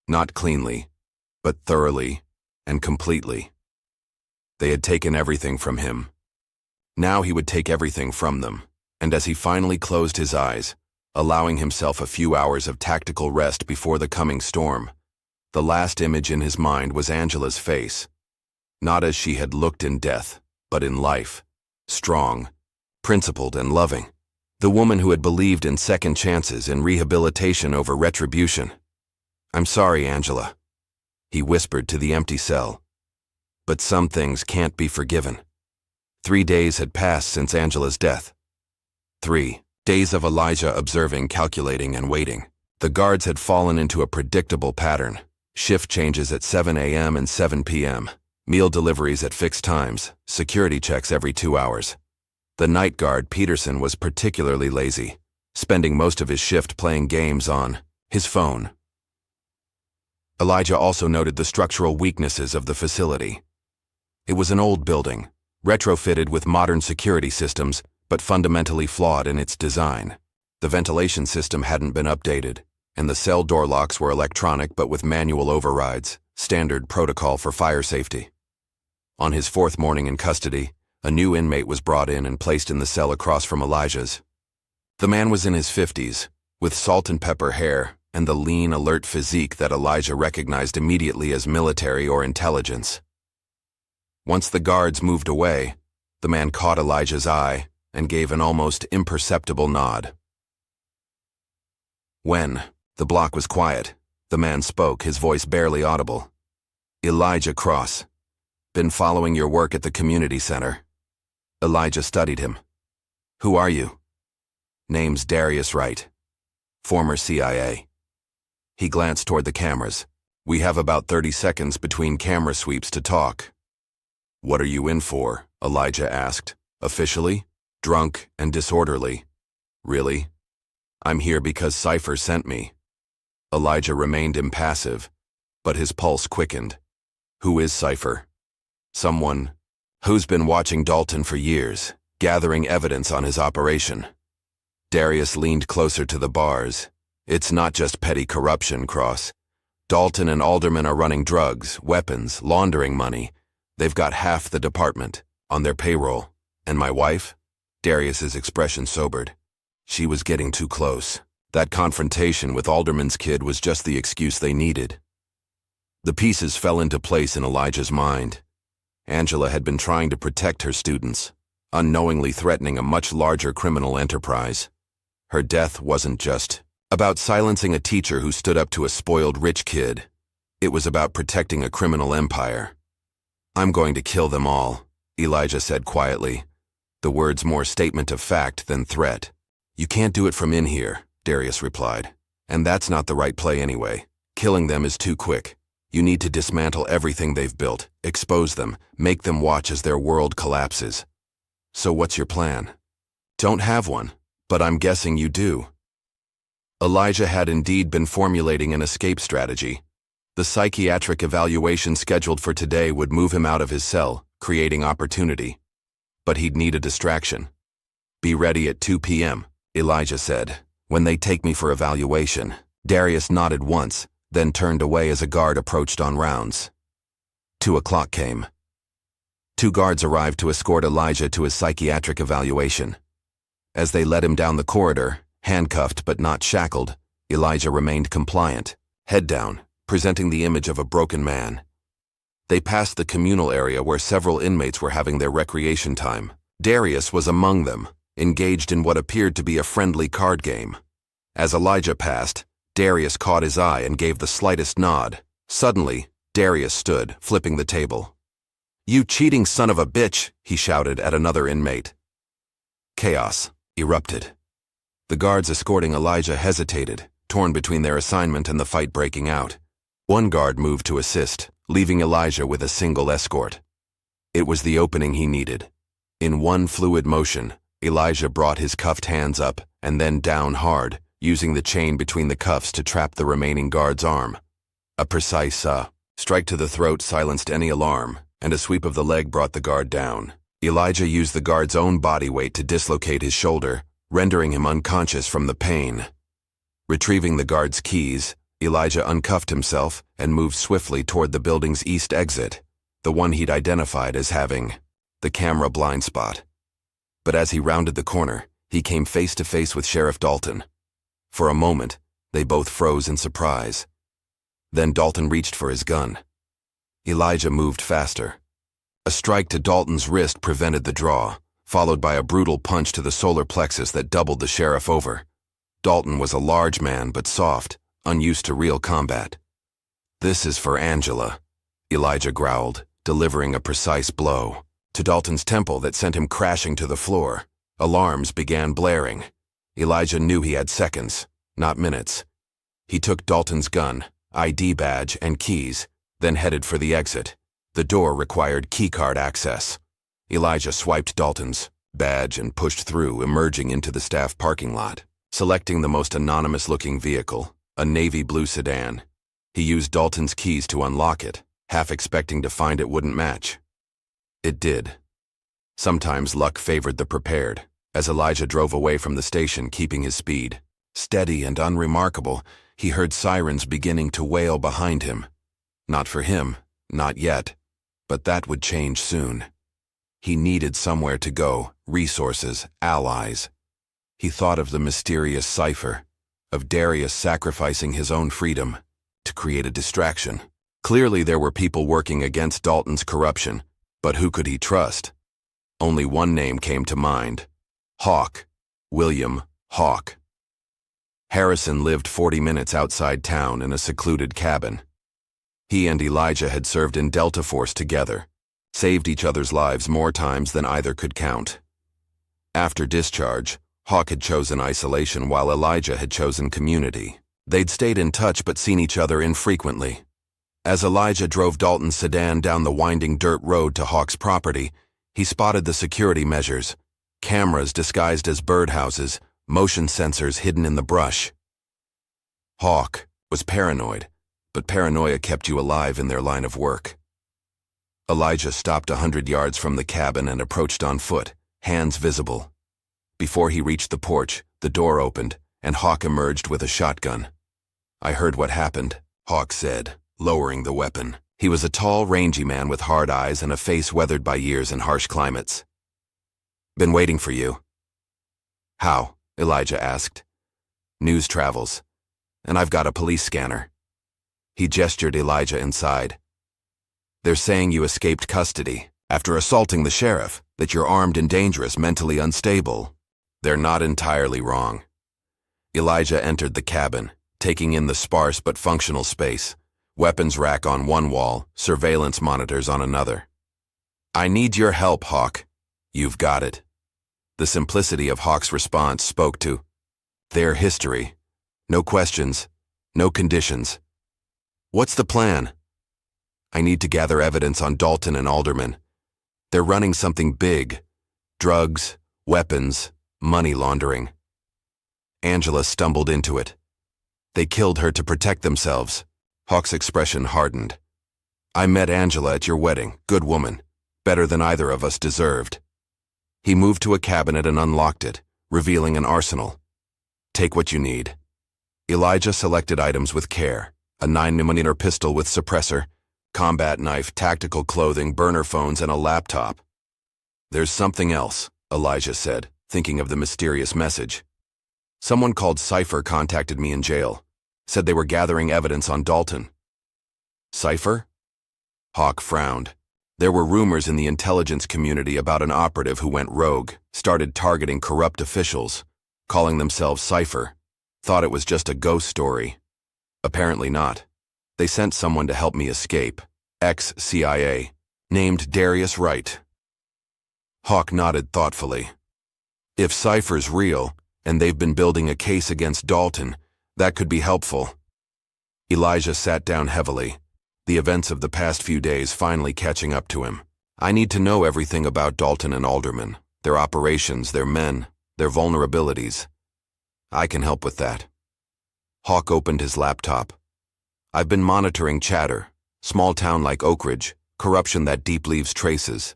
not cleanly, but thoroughly and completely. They had taken everything from him. Now he would take everything from them, and as he finally closed his eyes, allowing himself a few hours of tactical rest before the coming storm, the last image in his mind was Angela's face, not as she had looked in death, but in life. Strong, principled, and loving. The woman who had believed in second chances and rehabilitation over retribution. "I'm sorry, Angela," he whispered to the empty cell. "But some things can't be forgiven." 3 days had passed since Angela's death. 3 days of Elijah observing, calculating, and waiting. The guards had fallen into a predictable pattern. Shift changes at 7 a.m. and 7 p.m., meal deliveries at fixed times, security checks every 2 hours. The night guard, Peterson, was particularly lazy, spending most of his shift playing games on his phone. Elijah also noted the structural weaknesses of the facility. It was an old building, retrofitted with modern security systems, but fundamentally flawed in its design. The ventilation system hadn't been updated, and the cell door locks were electronic but with manual overrides, standard protocol for fire safety. On his 4th morning in custody, a new inmate was brought in and placed in the cell across from Elijah's. The man was in his 50s, with salt and pepper hair and the lean, alert physique that Elijah recognized immediately as military or intelligence. Once the guards moved away, the man caught Elijah's eye and gave an almost imperceptible nod. When the block was quiet, the man spoke, his voice barely audible. "Elijah Cross. Been following your work at the community center." Elijah studied him. "Who are you?" "Name's Darius Wright. Former CIA." He glanced toward the cameras. "We have about 30 seconds between camera sweeps to talk." "What are you in for?" Elijah asked. "Officially? Drunk and disorderly." "Really?" "I'm here because Cypher sent me." Elijah remained impassive, but his pulse quickened. "Who is Cypher?" "Someone who's been watching Dalton for years, gathering evidence on his operation." Darius leaned closer to the bars. "It's not just petty corruption, Cross. Dalton and Alderman are running drugs, weapons, laundering money. They've got half the department on their payroll. And my wife?" Darius's expression sobered. "She was getting too close. That confrontation with Alderman's kid was just the excuse they needed." The pieces fell into place in Elijah's mind. Angela had been trying to protect her students, unknowingly threatening a much larger criminal enterprise. Her death wasn't just about silencing a teacher who stood up to a spoiled rich kid. It was about protecting a criminal empire. "I'm going to kill them all," Elijah said quietly, the words more statement of fact than threat. "You can't do it from in here," Darius replied. "And that's not the right play anyway. Killing them is too quick. You need to dismantle everything they've built, expose them, make them watch as their world collapses." "So what's your plan?" "Don't have one, but I'm guessing you do." Elijah had indeed been formulating an escape strategy. The psychiatric evaluation scheduled for today would move him out of his cell, creating opportunity. But he'd need a distraction. "Be ready at 2 p.m., Elijah said. "When they take me for evaluation." Darius nodded once, then turned away as a guard approached on rounds. 2 o'clock came. 2 guards arrived to escort Elijah to his psychiatric evaluation. As they led him down the corridor, handcuffed but not shackled, Elijah remained compliant, head down, presenting the image of a broken man. They passed the communal area where several inmates were having their recreation time. Darius was among them, engaged in what appeared to be a friendly card game. As Elijah passed, Darius caught his eye and gave the slightest nod. Suddenly, Darius stood, flipping the table. "You cheating son of a bitch!" he shouted at another inmate. Chaos erupted. The guards escorting Elijah hesitated, torn between their assignment and the fight breaking out. One guard moved to assist, leaving Elijah with a single escort. It was the opening he needed. In one fluid motion, Elijah brought his cuffed hands up and then down hard, using the chain between the cuffs to trap the remaining guard's arm. A precise strike to the throat silenced any alarm, and a sweep of the leg brought the guard down. Elijah used the guard's own body weight to dislocate his shoulder, rendering him unconscious from the pain. Retrieving the guard's keys, Elijah uncuffed himself and moved swiftly toward the building's east exit, the one he'd identified as having the camera blind spot. But as he rounded the corner, he came face to face with Sheriff Dalton. For a moment, they both froze in surprise. Then Dalton reached for his gun. Elijah moved faster. A strike to Dalton's wrist prevented the draw, followed by a brutal punch to the solar plexus that doubled the sheriff over. Dalton was a large man but soft, unused to real combat. "This is for Angela," Elijah growled, delivering a precise blow to Dalton's temple that sent him crashing to the floor. Alarms began blaring. Elijah knew he had seconds, not minutes. He took Dalton's gun, ID badge, and keys, then headed for the exit. The door required keycard access. Elijah swiped Dalton's badge and pushed through, emerging into the staff parking lot. Selecting the most anonymous-looking vehicle, a navy blue sedan, he used Dalton's keys to unlock it, half expecting to find it wouldn't match. It did. Sometimes luck favored the prepared, as Elijah drove away from the station, keeping his speed. Steady and unremarkable, he heard sirens beginning to wail behind him. Not for him, not yet, but that would change soon. He needed somewhere to go, resources, allies. He thought of the mysterious cipher, of Darius sacrificing his own freedom to create a distraction. Clearly there were people working against Dalton's corruption, but who could he trust? Only one name came to mind: Hawk, William Hawk. Harrison lived 40 minutes outside town in a secluded cabin. He and Elijah had served in Delta Force together, saved each other's lives more times than either could count. After discharge, Hawk had chosen isolation while Elijah had chosen community. They'd stayed in touch but seen each other infrequently. As Elijah drove Dalton's sedan down the winding dirt road to Hawk's property, he spotted the security measures: cameras disguised as birdhouses, motion sensors hidden in the brush. Hawk was paranoid, but paranoia kept you alive in their line of work. Elijah stopped 100 yards from the cabin and approached on foot, hands visible. Before he reached the porch, the door opened, and Hawk emerged with a shotgun. "I heard what happened," Hawk said, lowering the weapon. He was a tall, rangy man with hard eyes and a face weathered by years in harsh climates. "Been waiting for you." "How?" Elijah asked. "News travels, and I've got a police scanner." He gestured Elijah inside. "They're saying you escaped custody after assaulting the sheriff, that you're armed and dangerous, mentally unstable." "They're not entirely wrong." Elijah entered the cabin, taking in the sparse but functional space. Weapons rack on one wall, surveillance monitors on another. "I need your help, Hawk." "You've got it." The simplicity of Hawk's response spoke to their history. No questions, no conditions. "What's the plan?" "I need to gather evidence on Dalton and Alderman. They're running something big. Drugs, weapons, money laundering." Angela stumbled into it. "They killed her to protect themselves." Hawk's expression hardened. "I met Angela at your wedding. Good woman. Better than either of us deserved." He moved to a cabinet and unlocked it, revealing an arsenal. "Take what you need." Elijah selected items with care: a 9mm pistol with suppressor, combat knife, tactical clothing, burner phones, and a laptop. "There's something else," Elijah said, thinking of the mysterious message. "Someone called Cipher contacted me in jail. Said they were gathering evidence on Dalton." "Cipher?" Hawk frowned. There were rumors in the intelligence community about an operative who went rogue, started targeting corrupt officials, calling themselves Cipher. Thought it was just a ghost story. Apparently not. They sent someone to help me escape. Ex-CIA. Named Darius Wright. Hawk nodded thoughtfully. If Cipher's real, and they've been building a case against Dalton, that could be helpful. Elijah sat down heavily, the events of the past few days finally catching up to him. "I need to know everything about Dalton and Alderman, their operations, their men, their vulnerabilities. I can help with that." Hawk opened his laptop. "I've been monitoring chatter, small town like Oak Ridge, corruption that deep leaves traces."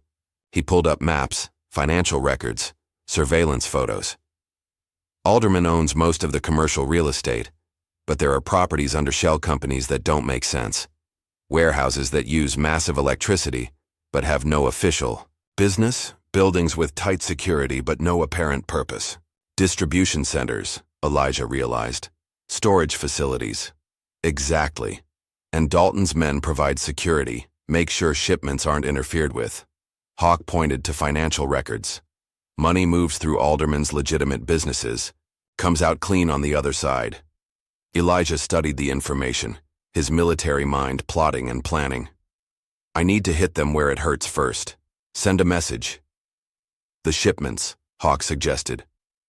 He pulled up maps, financial records, surveillance photos. "Alderman owns most of the commercial real estate, but there are properties under shell companies that don't make sense. Warehouses that use massive electricity, but have no official business, buildings with tight security but no apparent purpose. Distribution centers," Elijah realized. "Storage facilities." Exactly. And Dalton's men provide security, make sure shipments aren't interfered with. Hawk pointed to financial records. Money moves through Alderman's legitimate businesses, comes out clean on the other side. Elijah studied the information, his military mind plotting and planning. I need to hit them where it hurts first. Send a message. The shipments, Hawk suggested.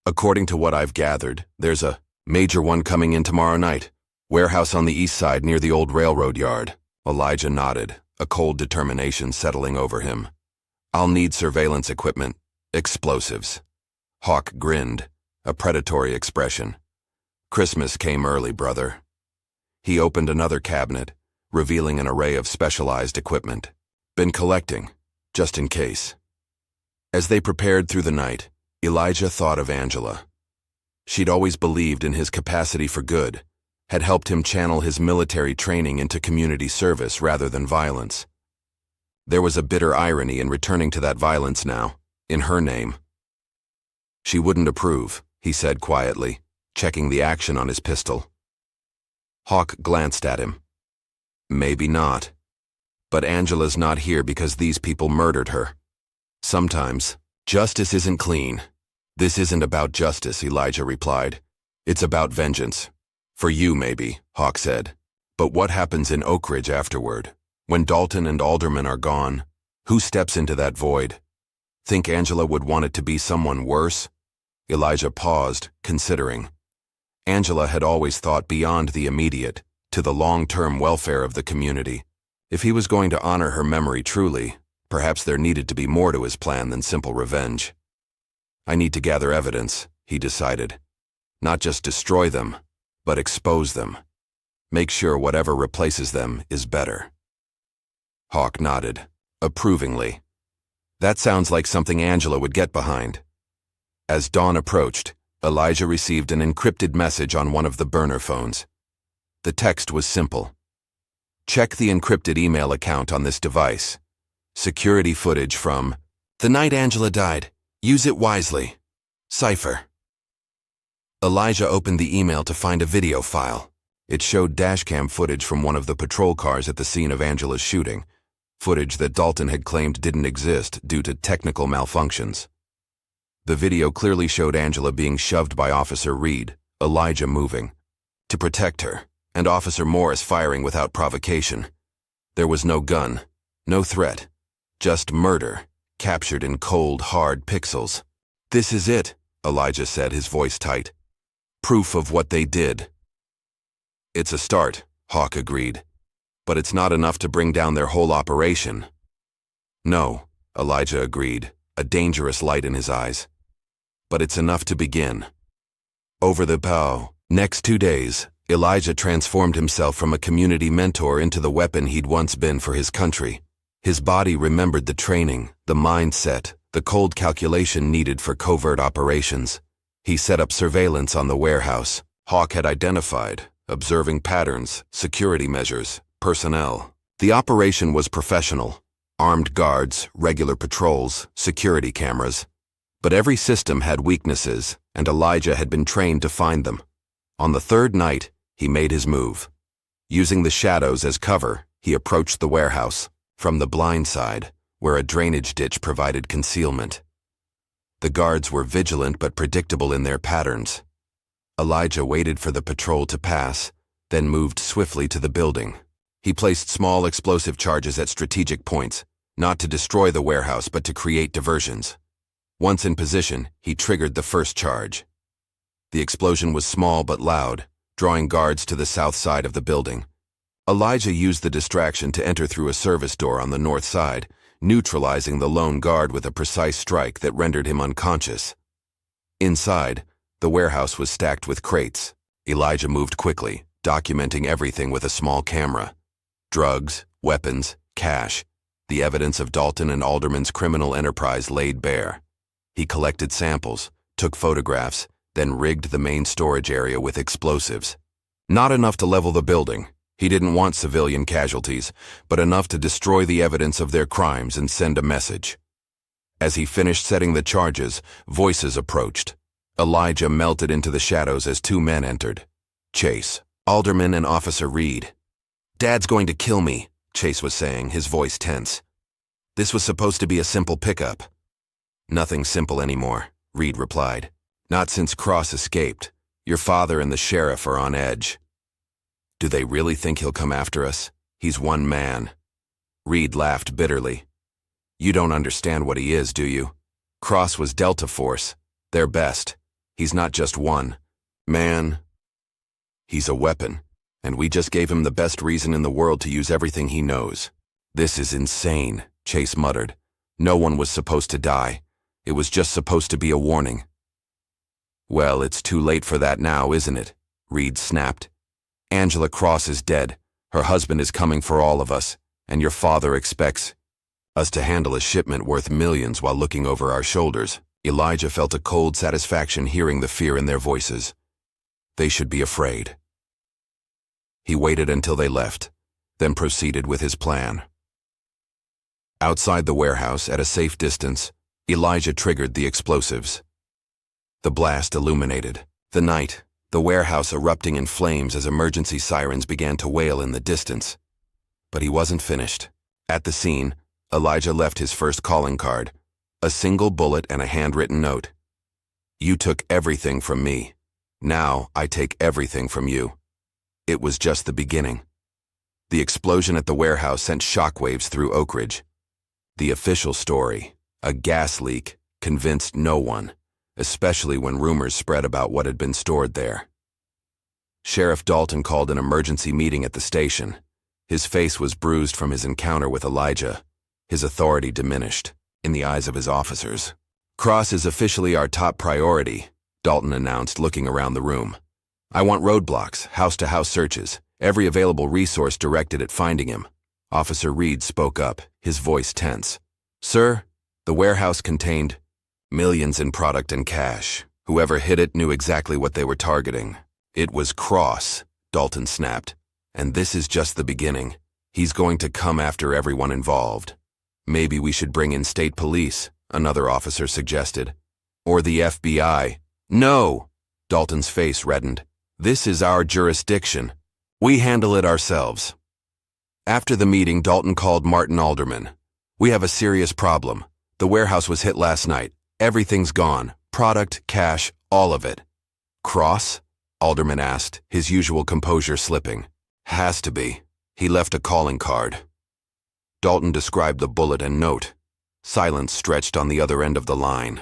According to what I've gathered, there's a major one coming in tomorrow night. Warehouse on the east side near the old railroad yard. Elijah nodded, a cold determination settling over him. I'll need surveillance equipment, explosives. Hawk grinned, a predatory expression. Christmas came early, brother. He opened another cabinet, revealing an array of specialized equipment. Been collecting, just in case. As they prepared through the night, Elijah thought of Angela. She'd always believed in his capacity for good, had helped him channel his military training into community service rather than violence. There was a bitter irony in returning to that violence now, in her name. She wouldn't approve, he said quietly, checking the action on his pistol. Hawk glanced at him. Maybe not. But Angela's not here because these people murdered her. Sometimes, justice isn't clean. This isn't about justice, Elijah replied. It's about vengeance. For you, maybe, Hawk said. But what happens in Oak Ridge afterward? When Dalton and Alderman are gone, who steps into that void? Think Angela would want it to be someone worse? Elijah paused, considering. Angela had always thought beyond the immediate, to the long-term welfare of the community. If he was going to honor her memory truly, perhaps there needed to be more to his plan than simple revenge. I need to gather evidence, he decided. Not just destroy them, but expose them. Make sure whatever replaces them is better. Hawk nodded, approvingly. That sounds like something Angela would get behind. As dawn approached, Elijah received an encrypted message on one of the burner phones. The text was simple. Check the encrypted email account on this device. Security footage from the night Angela died. Use it wisely. Cipher. Elijah opened the email to find a video file. It showed dashcam footage from one of the patrol cars at the scene of Angela's shooting, footage that Dalton had claimed didn't exist due to technical malfunctions. The video clearly showed Angela being shoved by Officer Reed, Elijah moving, to protect her, and Officer Morris firing without provocation. There was no gun, no threat, just murder, captured in cold, hard pixels. This is it, Elijah said, his voice tight. Proof of what they did. It's a start, Hawk agreed. But it's not enough to bring down their whole operation. No, Elijah agreed, a dangerous light in his eyes. But it's enough to begin. Over the next 2 days, Elijah transformed himself from a community mentor into the weapon he'd once been for his country. His body remembered the training, the mindset, the cold calculation needed for covert operations. He set up surveillance on the warehouse. Hawk had identified, observing patterns, security measures, personnel. The operation was professional. Armed guards, regular patrols, security cameras. But every system had weaknesses, and Elijah had been trained to find them. On the third night, he made his move. Using the shadows as cover, he approached the warehouse, from the blind side, where a drainage ditch provided concealment. The guards were vigilant but predictable in their patterns. Elijah waited for the patrol to pass, then moved swiftly to the building. He placed small explosive charges at strategic points, not to destroy the warehouse but to create diversions. Once in position, he triggered the first charge. The explosion was small but loud, drawing guards to the south side of the building. Elijah used the distraction to enter through a service door on the north side, neutralizing the lone guard with a precise strike that rendered him unconscious. Inside, the warehouse was stacked with crates. Elijah moved quickly, documenting everything with a small camera. Drugs, weapons, cash, the evidence of Dalton and Alderman's criminal enterprise laid bare. He collected samples, took photographs, then rigged the main storage area with explosives. Not enough to level the building. He didn't want civilian casualties, but enough to destroy the evidence of their crimes and send a message. As he finished setting the charges, voices approached. Elijah melted into the shadows as 2 men entered. Chase, Alderman and Officer Reed. "Dad's going to kill me," Chase was saying, his voice tense. This was supposed to be a simple pickup. Nothing simple anymore, Reed replied. Not since Cross escaped. Your father and the sheriff are on edge. Do they really think he'll come after us? He's one man. Reed laughed bitterly. You don't understand what he is, do you? Cross was Delta Force, their best. He's not just one man. He's a weapon, and we just gave him the best reason in the world to use everything he knows. This is insane, Chase muttered. No one was supposed to die. It was just supposed to be a warning. Well, it's too late for that now, isn't it? Reed snapped. Angela Cross is dead. Her husband is coming for all of us, and your father expects us to handle a shipment worth millions while looking over our shoulders. Elijah felt a cold satisfaction hearing the fear in their voices. They should be afraid. He waited until they left, then proceeded with his plan. Outside the warehouse, at a safe distance, Elijah triggered the explosives. The blast illuminated the night, the warehouse erupting in flames as emergency sirens began to wail in the distance. But he wasn't finished. At the scene, Elijah left his first calling card, a single bullet and a handwritten note. You took everything from me. Now I take everything from you. It was just the beginning. The explosion at the warehouse sent shockwaves through Oak Ridge. The official story, a gas leak, convinced no one, especially when rumors spread about what had been stored there. Sheriff Dalton called an emergency meeting at the station. His face was bruised from his encounter with Elijah. His authority diminished in the eyes of his officers. Cross is officially our top priority, Dalton announced, looking around the room. I want roadblocks, house-to-house searches, every available resource directed at finding him. Officer Reed spoke up, his voice tense. Sir, the warehouse contained millions in product and cash. Whoever hit it knew exactly what they were targeting. It was Cross, Dalton snapped. And this is just the beginning. He's going to come after everyone involved. Maybe we should bring in state police, another officer suggested. Or the FBI. No! Dalton's face reddened. This is our jurisdiction. We handle it ourselves. After the meeting, Dalton called Martin Alderman. We have a serious problem. The warehouse was hit last night. Everything's gone. Product, cash, all of it. Cross? Alderman asked, his usual composure slipping. Has to be. He left a calling card. Dalton described the bullet and note. Silence stretched on the other end of the line.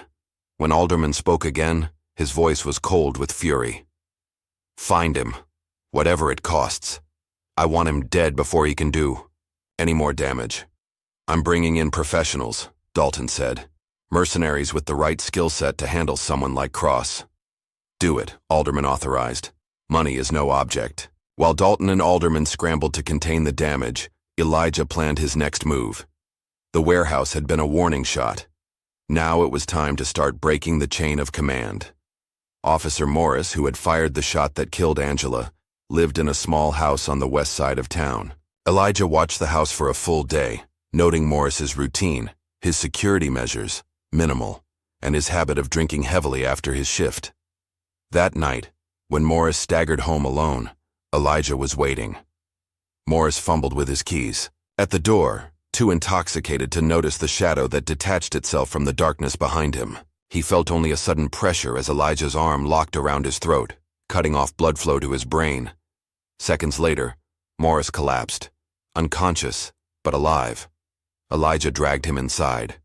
When Alderman spoke again, his voice was cold with fury. Find him, whatever it costs. I want him dead before he can do any more damage. I'm bringing in professionals, Dalton said. Mercenaries with the right skill set to handle someone like Cross. Do it, Alderman authorized. Money is no object. While Dalton and Alderman scrambled to contain the damage, Elijah planned his next move. The warehouse had been a warning shot. Now it was time to start breaking the chain of command. Officer Morris, who had fired the shot that killed Angela, lived in a small house on the west side of town. Elijah watched the house for a full day, noting Morris's routine, his security measures, minimal, and his habit of drinking heavily after his shift. That night, when Morris staggered home alone, Elijah was waiting. Morris fumbled with his keys. At the door, too intoxicated to notice the shadow that detached itself from the darkness behind him, he felt only a sudden pressure as Elijah's arm locked around his throat, cutting off blood flow to his brain. Seconds later, Morris collapsed, unconscious, but alive. Elijah dragged him inside.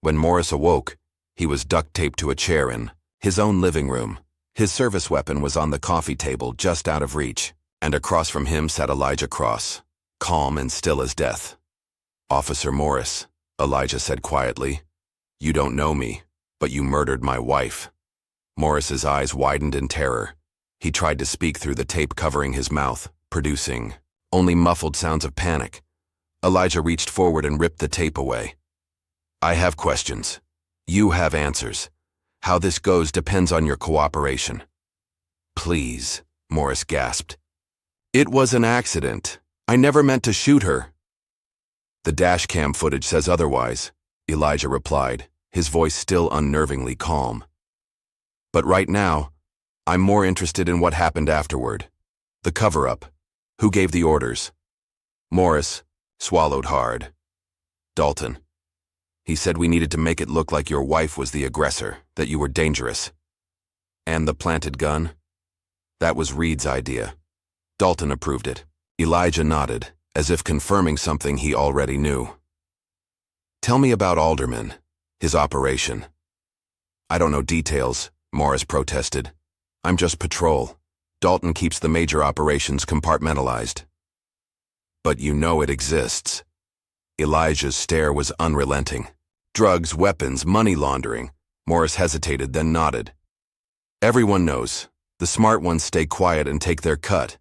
When Morris awoke, he was duct-taped to a chair in his own living room. His service weapon was on the coffee table just out of reach, and across from him sat Elijah Cross, calm and still as death. Officer Morris, Elijah said quietly, you don't know me, but you murdered my wife. Morris's eyes widened in terror. He tried to speak through the tape covering his mouth, producing only muffled sounds of panic. Elijah reached forward and ripped the tape away. I have questions. You have answers. How this goes depends on your cooperation. Please, Morris gasped. It was an accident. I never meant to shoot her. The dashcam footage says otherwise, Elijah replied, his voice still unnervingly calm. But right now, I'm more interested in what happened afterward. The cover-up. Who gave the orders? Morris swallowed hard. Dalton. He said we needed to make it look like your wife was the aggressor, that you were dangerous. And the planted gun? That was Reed's idea. Dalton approved it. Elijah nodded, as if confirming something he already knew. Tell me about Alderman, his operation. I don't know details, Morris protested. I'm just patrol. Dalton keeps the major operations compartmentalized. But you know it exists. Elijah's stare was unrelenting. Drugs, weapons, money laundering. Morris hesitated, then nodded. Everyone knows. The smart ones stay quiet and take their cut.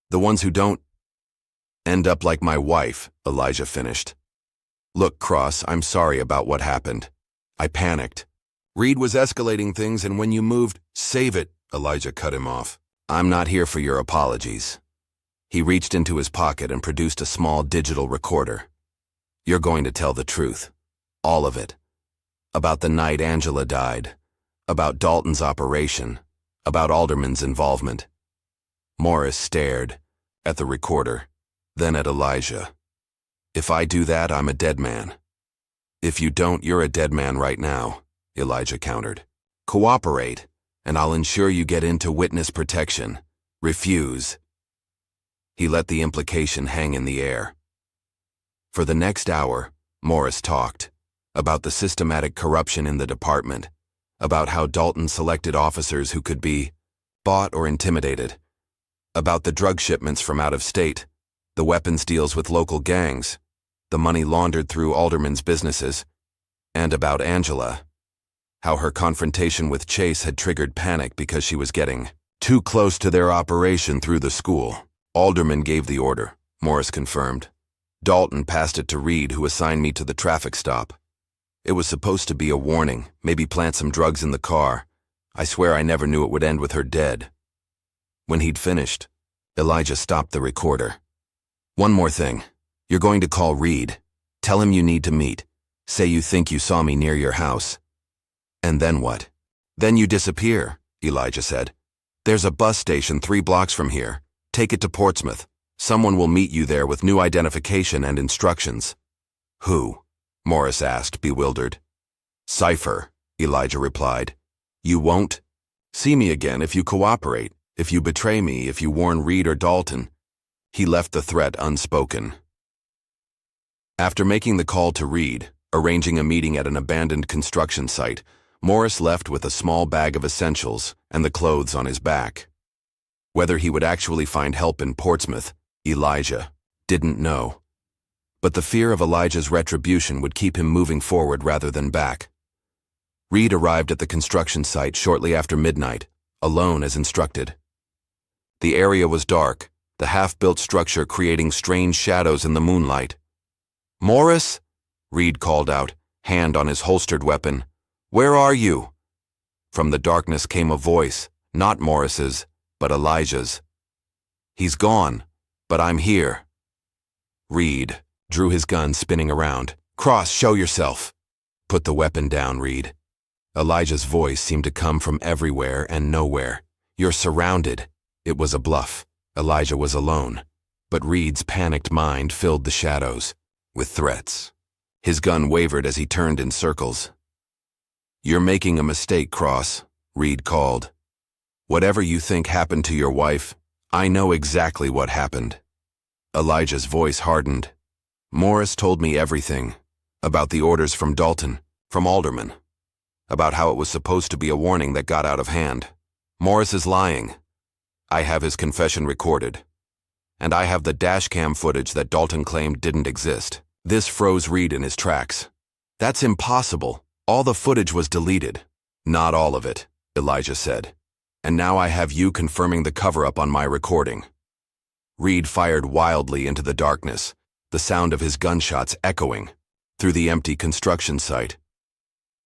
The ones who don't end up like my wife, Elijah finished. Look, Cross, I'm sorry about what happened. I panicked. Reed was escalating things, and when you moved, save it, Elijah cut him off. I'm not here for your apologies. He reached into his pocket and produced a small digital recorder. You're going to tell the truth. All of it. About the night Angela died. About Dalton's operation. About Alderman's involvement. Morris stared at the recorder, then at Elijah. If I do that, I'm a dead man. If you don't, you're a dead man right now, Elijah countered. Cooperate, and I'll ensure you get into witness protection. Refuse. He let the implication hang in the air. For the next hour, Morris talked about the systematic corruption in the department, about how Dalton selected officers who could be bought or intimidated, about the drug shipments from out of state, the weapons deals with local gangs, the money laundered through Alderman's businesses, and about Angela, how her confrontation with Chase had triggered panic because she was getting too close to their operation through the school. Alderman gave the order, Morris confirmed. Dalton passed it to Reed, who assigned me to the traffic stop. It was supposed to be a warning, maybe plant some drugs in the car. I swear I never knew it would end with her dead. When he'd finished, Elijah stopped the recorder. One more thing. You're going to call Reed. Tell him you need to meet. Say you think you saw me near your house. And then what? Then you disappear, Elijah said. There's a bus station 3 blocks from here. Take it to Portsmouth. Someone will meet you there with new identification and instructions. Who? Morris asked, bewildered. Cypher, Elijah replied. You won't? See me again if you cooperate, if you betray me, if you warn Reed or Dalton. He left the threat unspoken. After making the call to Reed, arranging a meeting at an abandoned construction site, Morris left with a small bag of essentials and the clothes on his back. Whether he would actually find help in Portsmouth, Elijah didn't know. But the fear of Elijah's retribution would keep him moving forward rather than back. Reed arrived at the construction site shortly after midnight, alone as instructed. The area was dark, the half-built structure creating strange shadows in the moonlight. Morris? Reed called out, hand on his holstered weapon. Where are you? From the darkness came a voice, not Morris's, but Elijah's. He's gone, but I'm here. Reed drew his gun, spinning around. Cross, show yourself. Put the weapon down, Reed. Elijah's voice seemed to come from everywhere and nowhere. You're surrounded. It was a bluff. Elijah was alone. But Reed's panicked mind filled the shadows with threats. His gun wavered as he turned in circles. You're making a mistake, Cross, Reed called. Whatever you think happened to your wife, I know exactly what happened. Elijah's voice hardened. Morris told me everything. About the orders from Dalton, from Alderman. About how it was supposed to be a warning that got out of hand. Morris is lying. I have his confession recorded. And I have the dashcam footage that Dalton claimed didn't exist. This froze Reed in his tracks. That's impossible. All the footage was deleted. Not all of it, Elijah said. And now I have you confirming the cover-up on my recording. Reed fired wildly into the darkness, the sound of his gunshots echoing through the empty construction site.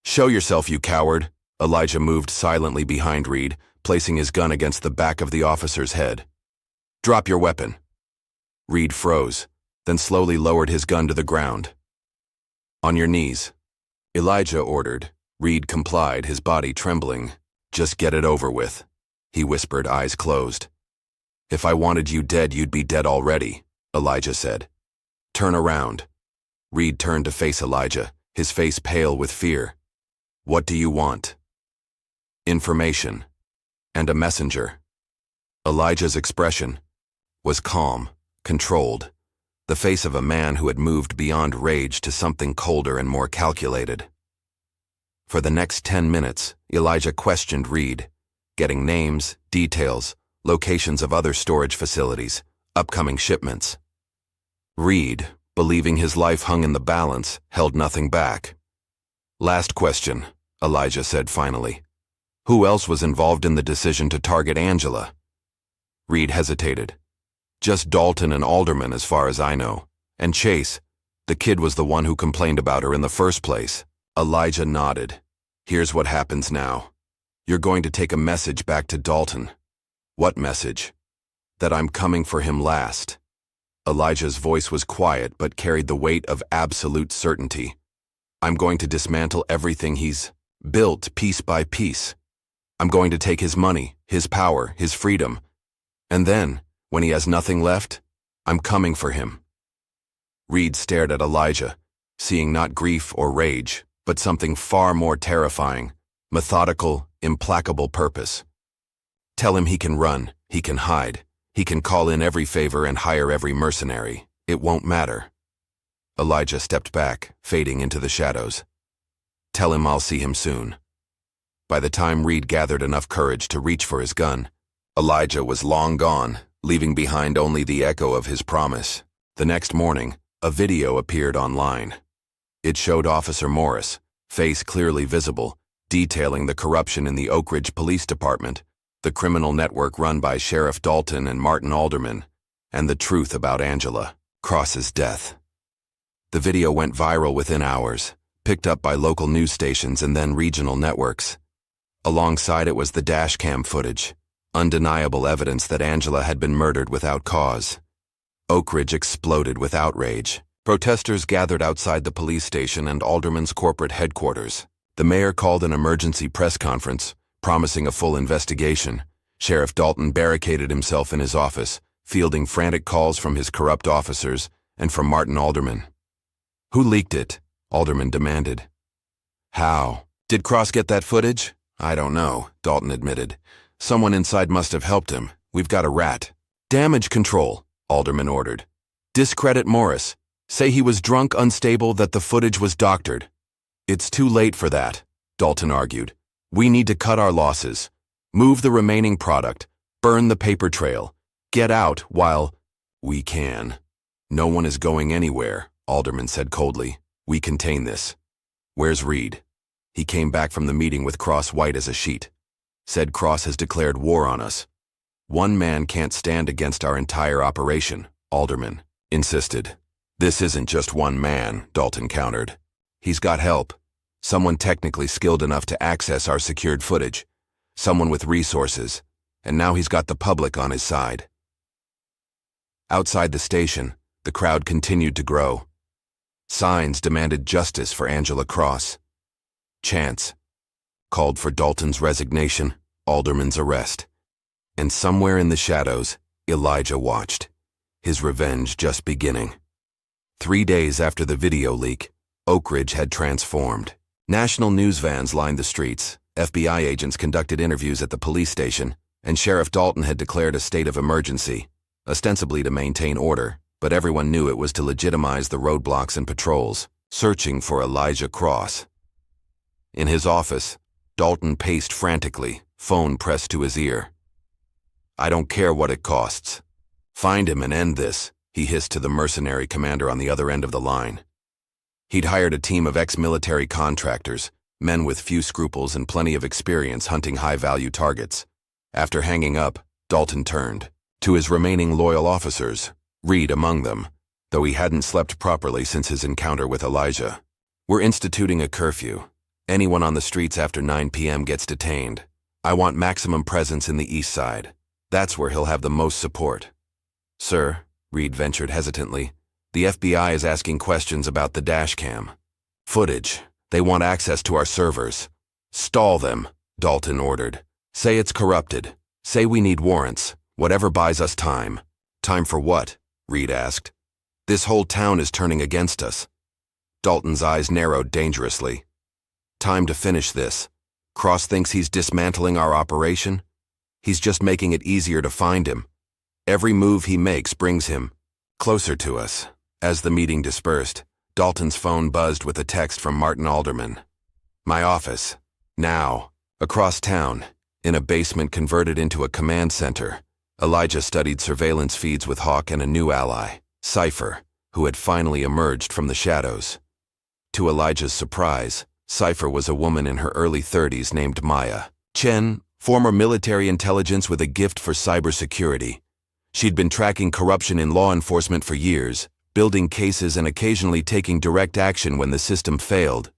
Show yourself, you coward. Elijah moved silently behind Reed, placing his gun against the back of the officer's head. Drop your weapon. Reed froze, then slowly lowered his gun to the ground. On your knees, Elijah ordered. Reed complied, his body trembling. Just get it over with, he whispered, eyes closed. If I wanted you dead, you'd be dead already, Elijah said. Turn around. Reed turned to face Elijah, his face pale with fear. "What do you want?" "Information. And a messenger." Elijah's expression was calm, controlled, the face of a man who had moved beyond rage to something colder and more calculated. For the next 10 minutes, Elijah questioned Reed, getting names, details, locations of other storage facilities, upcoming shipments. Reed, believing his life hung in the balance, held nothing back. "Last question," Elijah said finally. "Who else was involved in the decision to target Angela?" Reed hesitated. "Just Dalton and Alderman as far as I know. And Chase. The kid was the one who complained about her in the first place." Elijah nodded. "Here's what happens now. You're going to take a message back to Dalton." "What message?" "That I'm coming for him last." Elijah's voice was quiet but carried the weight of absolute certainty. "I'm going to dismantle everything he's built piece by piece. I'm going to take his money, his power, his freedom. And then, when he has nothing left, I'm coming for him." Reed stared at Elijah, seeing not grief or rage, but something far more terrifying, methodical, implacable purpose. "Tell him he can run, he can hide, he can call in every favor and hire every mercenary. It won't matter." Elijah stepped back, fading into the shadows. "Tell him I'll see him soon." By the time Reed gathered enough courage to reach for his gun, Elijah was long gone, leaving behind only the echo of his promise. The next morning, a video appeared online. It showed Officer Morris, face clearly visible, detailing the corruption in the Oak Ridge Police Department, the criminal network run by Sheriff Dalton and Martin Alderman, and the truth about Angela Cross's death. The video went viral within hours, picked up by local news stations and then regional networks. Alongside it was the dashcam footage, undeniable evidence that Angela had been murdered without cause. Oak Ridge exploded with outrage. Protesters gathered outside the police station and Alderman's corporate headquarters. The mayor called an emergency press conference, promising a full investigation. Sheriff Dalton barricaded himself in his office, fielding frantic calls from his corrupt officers and from Martin Alderman. "Who leaked it?" Alderman demanded. "How? Did Cross get that footage?" "I don't know," Dalton admitted. "Someone inside must have helped him. We've got a rat." "Damage control," Alderman ordered. "Discredit Morris. Say he was drunk, unstable, that the footage was doctored." "It's too late for that," Dalton argued. "We need to cut our losses. Move the remaining product. Burn the paper trail. Get out while we can." "No one is going anywhere," Alderman said coldly. "We contain this." "Where's Reed?" He came back from the meeting with Cross white as a sheet. Said Cross has declared war on us. "One man can't stand against our entire operation," Alderman insisted. "This isn't just one man," Dalton countered. "He's got help. Someone technically skilled enough to access our secured footage. Someone with resources. And now he's got the public on his side." Outside the station, the crowd continued to grow. Signs demanded justice for Angela Cross. Chants called for Dalton's resignation, Alderman's arrest. And somewhere in the shadows, Elijah watched, his revenge just beginning. 3 days after the video leak, Oak Ridge had transformed. National news vans lined the streets, FBI agents conducted interviews at the police station, and Sheriff Dalton had declared a state of emergency, ostensibly to maintain order, but everyone knew it was to legitimize the roadblocks and patrols, searching for Elijah Cross. In his office, Dalton paced frantically, phone pressed to his ear. "I don't care what it costs. Find him and end this," he hissed to the mercenary commander on the other end of the line. He'd hired a team of ex-military contractors, men with few scruples and plenty of experience hunting high-value targets. After hanging up, Dalton turned to his remaining loyal officers, Reed among them, though he hadn't slept properly since his encounter with Elijah. "We're instituting a curfew. Anyone on the streets after 9 p.m. gets detained. I want maximum presence in the east side. That's where he'll have the most support." "Sir," Reed ventured hesitantly, "the FBI is asking questions about the dashcam footage. They want access to our servers." "Stall them," Dalton ordered. "Say it's corrupted. Say we need warrants. Whatever buys us time." "Time for what?" Reed asked. "This whole town is turning against us. Dalton's eyes narrowed dangerously. Time to finish this. Cross thinks he's dismantling our operation? He's just making it easier to find him. Every move he makes brings him closer to us. As the meeting dispersed, Dalton's phone buzzed with a text from Martin Alderman. My office. Now. Across town, in a basement converted into a command center, Elijah studied surveillance feeds with Hawk and a new ally, Cypher, who had finally emerged from the shadows. To Elijah's surprise, Cypher was a woman in her early 30s named Maya Chen, former military intelligence with a gift for cybersecurity. She'd been tracking corruption in law enforcement for years, building cases and occasionally taking direct action when the system failed.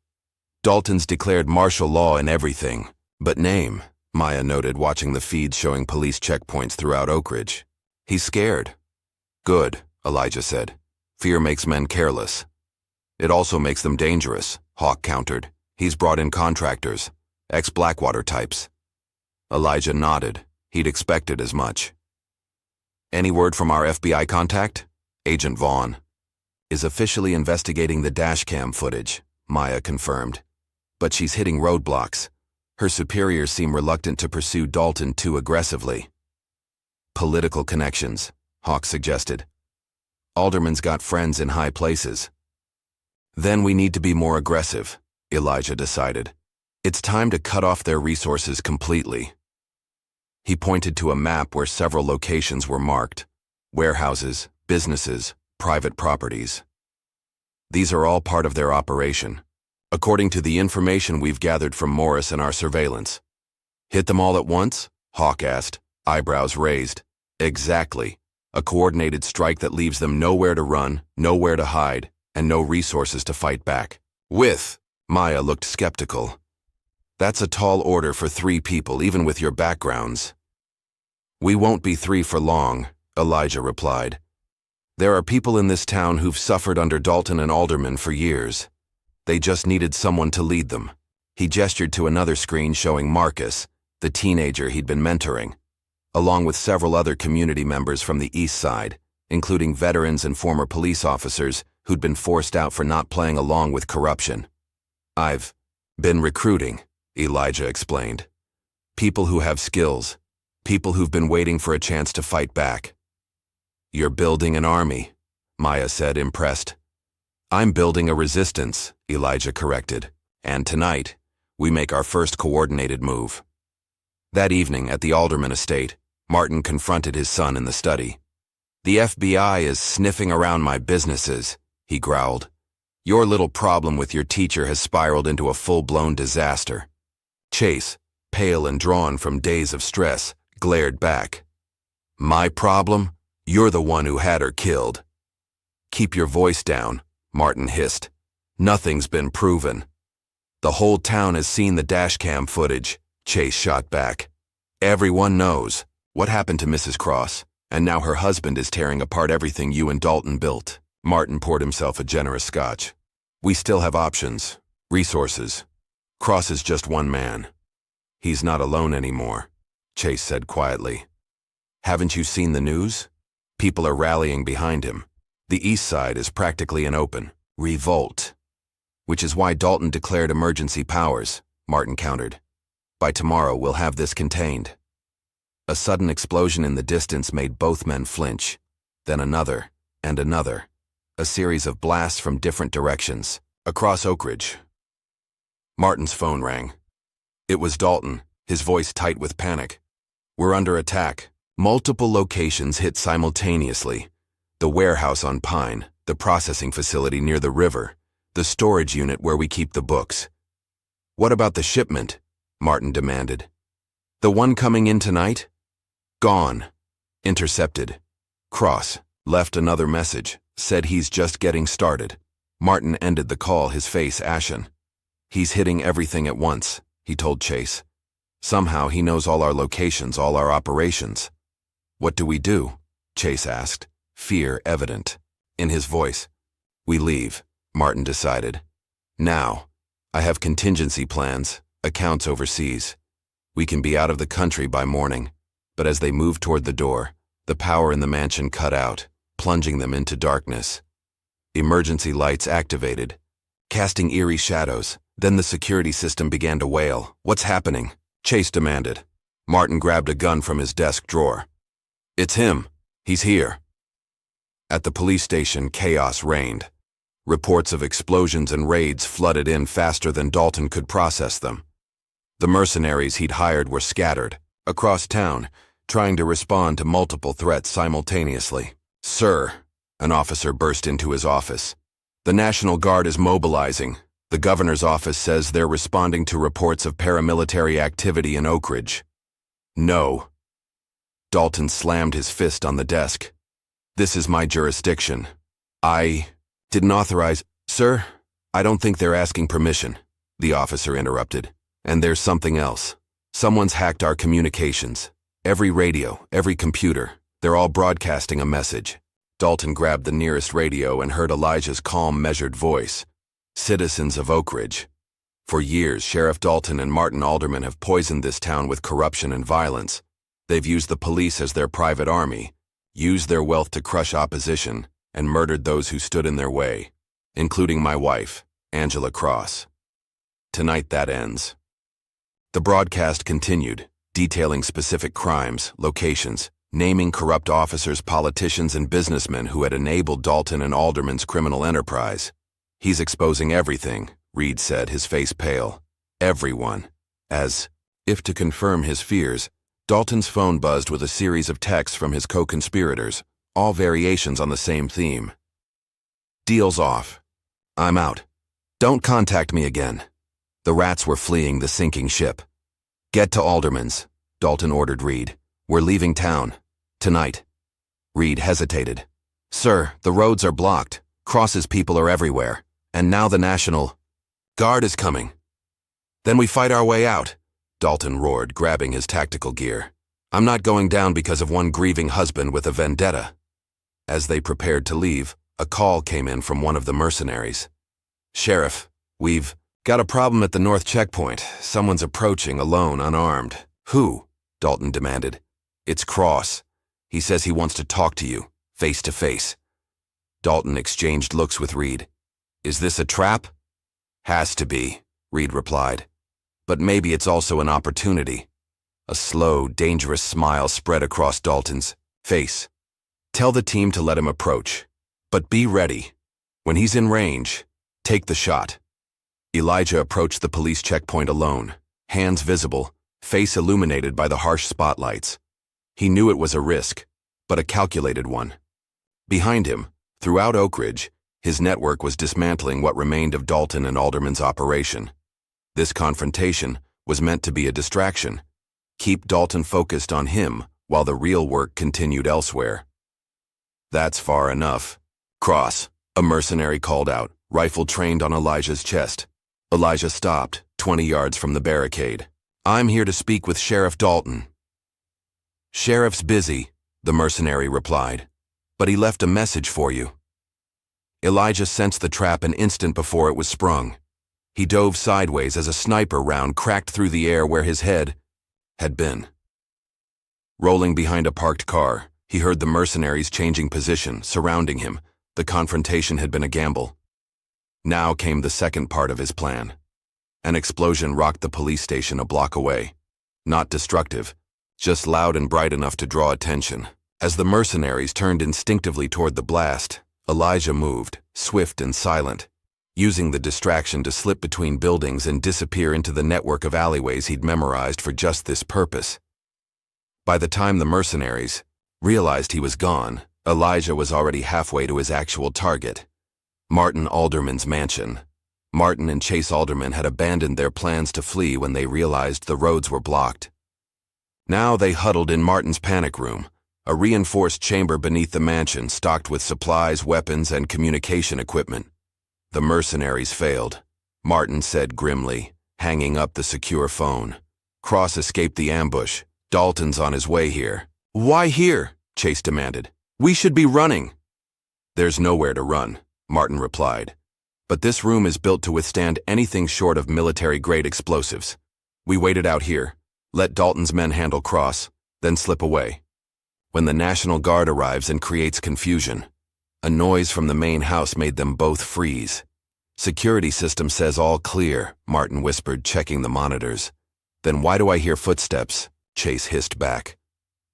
Dalton's declared martial law in everything, but name, Maya noted watching the feeds showing police checkpoints throughout Oak Ridge. He's scared. Good, Elijah said. Fear makes men careless. It also makes them dangerous, Hawk countered. He's brought in contractors, ex-Blackwater types. Elijah nodded. He'd expected as much. Any word from our FBI contact? Agent Vaughn is officially investigating the dashcam footage, Maya confirmed. But she's hitting roadblocks. Her superiors seem reluctant to pursue Dalton too aggressively. Political connections, Hawk suggested. Alderman's got friends in high places. Then we need to be more aggressive, Elijah decided. It's time to cut off their resources completely. He pointed to a map where several locations were marked: warehouses, businesses, private properties. These are all part of their operation, according to the information we've gathered from Morris and our surveillance. Hit them all at once? Hawk asked, eyebrows raised. Exactly. A coordinated strike that leaves them nowhere to run, nowhere to hide, and no resources to fight back. Maya looked skeptical. That's a tall order for 3 people, even with your backgrounds. We won't be 3 for long, Elijah replied. There are people in this town who've suffered under Dalton and Alderman for years. They just needed someone to lead them. He gestured to another screen showing Marcus, the teenager he'd been mentoring, along with several other community members from the East Side, including veterans and former police officers who'd been forced out for not playing along with corruption. I've been recruiting, Elijah explained. People who have skills, people who've been waiting for a chance to fight back. You're building an army, Maya said, impressed. I'm building a resistance, Elijah corrected. And tonight, we make our first coordinated move. That evening at the Alderman estate, Martin confronted his son in the study. The FBI is sniffing around my businesses, he growled. Your little problem with your teacher has spiraled into a full-blown disaster. Chase, pale and drawn from days of stress, glared back. My problem? You're the one who had her killed. Keep your voice down, Martin hissed. Nothing's been proven. The whole town has seen the dashcam footage, Chase shot back. Everyone knows. What happened to Mrs. Cross? And now her husband is tearing apart everything you and Dalton built. Martin poured himself a generous scotch. We still have options, resources. Cross is just one man. He's not alone anymore, Chase said quietly. Haven't you seen the news? People are rallying behind him. The East Side is practically an open revolt. Which is why Dalton declared emergency powers, Martin countered. By tomorrow, we'll have this contained. A sudden explosion in the distance made both men flinch. Then another, and another. A series of blasts from different directions, across Oak Ridge. Martin's phone rang. It was Dalton, his voice tight with panic. We're under attack. Multiple locations hit simultaneously. The warehouse on Pine, the processing facility near the river, the storage unit where we keep the books. What about the shipment? Martin demanded. The one coming in tonight? Gone. Intercepted. Cross left another message, said he's just getting started. Martin ended the call, his face ashen. He's hitting everything at once, he told Chase. Somehow he knows all our locations, all our operations. What do we do? Chase asked, fear evident in his voice. We leave, Martin decided. Now, I have contingency plans, accounts overseas. We can be out of the country by morning. But as they moved toward the door, the power in the mansion cut out, plunging them into darkness. Emergency lights activated. casting eerie shadows. Then the security system began to wail. "What's happening?" Chase demanded. Martin grabbed a gun from his desk drawer. "It's him. He's here." At the police station, chaos reigned. Reports of explosions and raids flooded in faster than Dalton could process them. The mercenaries he'd hired were scattered across town, trying to respond to multiple threats simultaneously. "Sir," an officer burst into his office, "the National Guard is mobilizing. The governor's office says they're responding to reports of paramilitary activity in Oak Ridge." "No." Dalton slammed his fist on the desk. "This is my jurisdiction. I didn't authorize—" "Sir, I don't think they're asking permission," the officer interrupted. "And there's something else. Someone's hacked our communications. Every radio, every computer, they're all broadcasting a message." Dalton grabbed the nearest radio and heard Elijah's calm, measured voice. "Citizens of Oak Ridge. For years, Sheriff Dalton and Martin Alderman have poisoned this town with corruption and violence. They've used the police as their private army, used their wealth to crush opposition, and murdered those who stood in their way, including my wife, Angela Cross. Tonight that ends." The broadcast continued, detailing specific crimes, locations, naming corrupt officers, politicians, and businessmen who had enabled Dalton and Alderman's criminal enterprise. "He's exposing everything," Reed said, his face pale. "Everyone." As if to confirm his fears, Dalton's phone buzzed with a series of texts from his co-conspirators, all variations on the same theme. "Deal's off. I'm out. Don't contact me again." The rats were fleeing the sinking ship. "Get to Alderman's," Dalton ordered Reed. "We're leaving town. Tonight." Reed hesitated. "Sir, the roads are blocked. Cross's people are everywhere. And now the National Guard is coming." "Then we fight our way out," Dalton roared, grabbing his tactical gear. "I'm not going down because of one grieving husband with a vendetta." As they prepared to leave, a call came in from one of the mercenaries. "Sheriff, we've got a problem at the North Checkpoint. Someone's approaching, alone, unarmed." "Who?" Dalton demanded. "It's Cross. He says he wants to talk to you, face to face." Dalton exchanged looks with Reed. "Is this a trap?" "Has to be," Reed replied. "But maybe it's also an opportunity." A slow, dangerous smile spread across Dalton's face. "Tell the team to let him approach. But be ready. When he's in range, take the shot." Elijah approached the police checkpoint alone, hands visible, face illuminated by the harsh spotlights. He knew it was a risk, but a calculated one. Behind him, throughout Oak Ridge, his network was dismantling what remained of Dalton and Alderman's operation. This confrontation was meant to be a distraction. Keep Dalton focused on him while the real work continued elsewhere. "That's far enough." "Cross," a mercenary called out, rifle trained on Elijah's chest. Elijah stopped, 20 yards from the barricade. "I'm here to speak with Sheriff Dalton." "Sheriff's busy," the mercenary replied, "but he left a message for you." Elijah sensed the trap an instant before it was sprung. He dove sideways as a sniper round cracked through the air where his head had been. Rolling behind a parked car, he heard the mercenaries changing position, surrounding him. The confrontation had been a gamble. Now came the second part of his plan. An explosion rocked the police station a block away. Not destructive, just loud and bright enough to draw attention. As the mercenaries turned instinctively toward the blast, Elijah moved, swift and silent, using the distraction to slip between buildings and disappear into the network of alleyways he'd memorized for just this purpose. By the time the mercenaries realized he was gone, Elijah was already halfway to his actual target, Martin Alderman's mansion. Martin and Chase Alderman had abandoned their plans to flee when they realized the roads were blocked. Now they huddled in Martin's panic room, a reinforced chamber beneath the mansion stocked with supplies, weapons, and communication equipment. The mercenaries failed, Martin said grimly, hanging up the secure phone. Cross escaped the ambush. Dalton's on his way here. "Why here?" Chase demanded. "We should be running." "There's nowhere to run," Martin replied. "But this room is built to withstand anything short of military-grade explosives. We waited out here, let Dalton's men handle Cross, then slip away. When the National Guard arrives and creates confusion." A noise from the main house made them both freeze. Security system says all clear, Martin whispered, checking the monitors. Then why do I hear footsteps? Chase hissed back.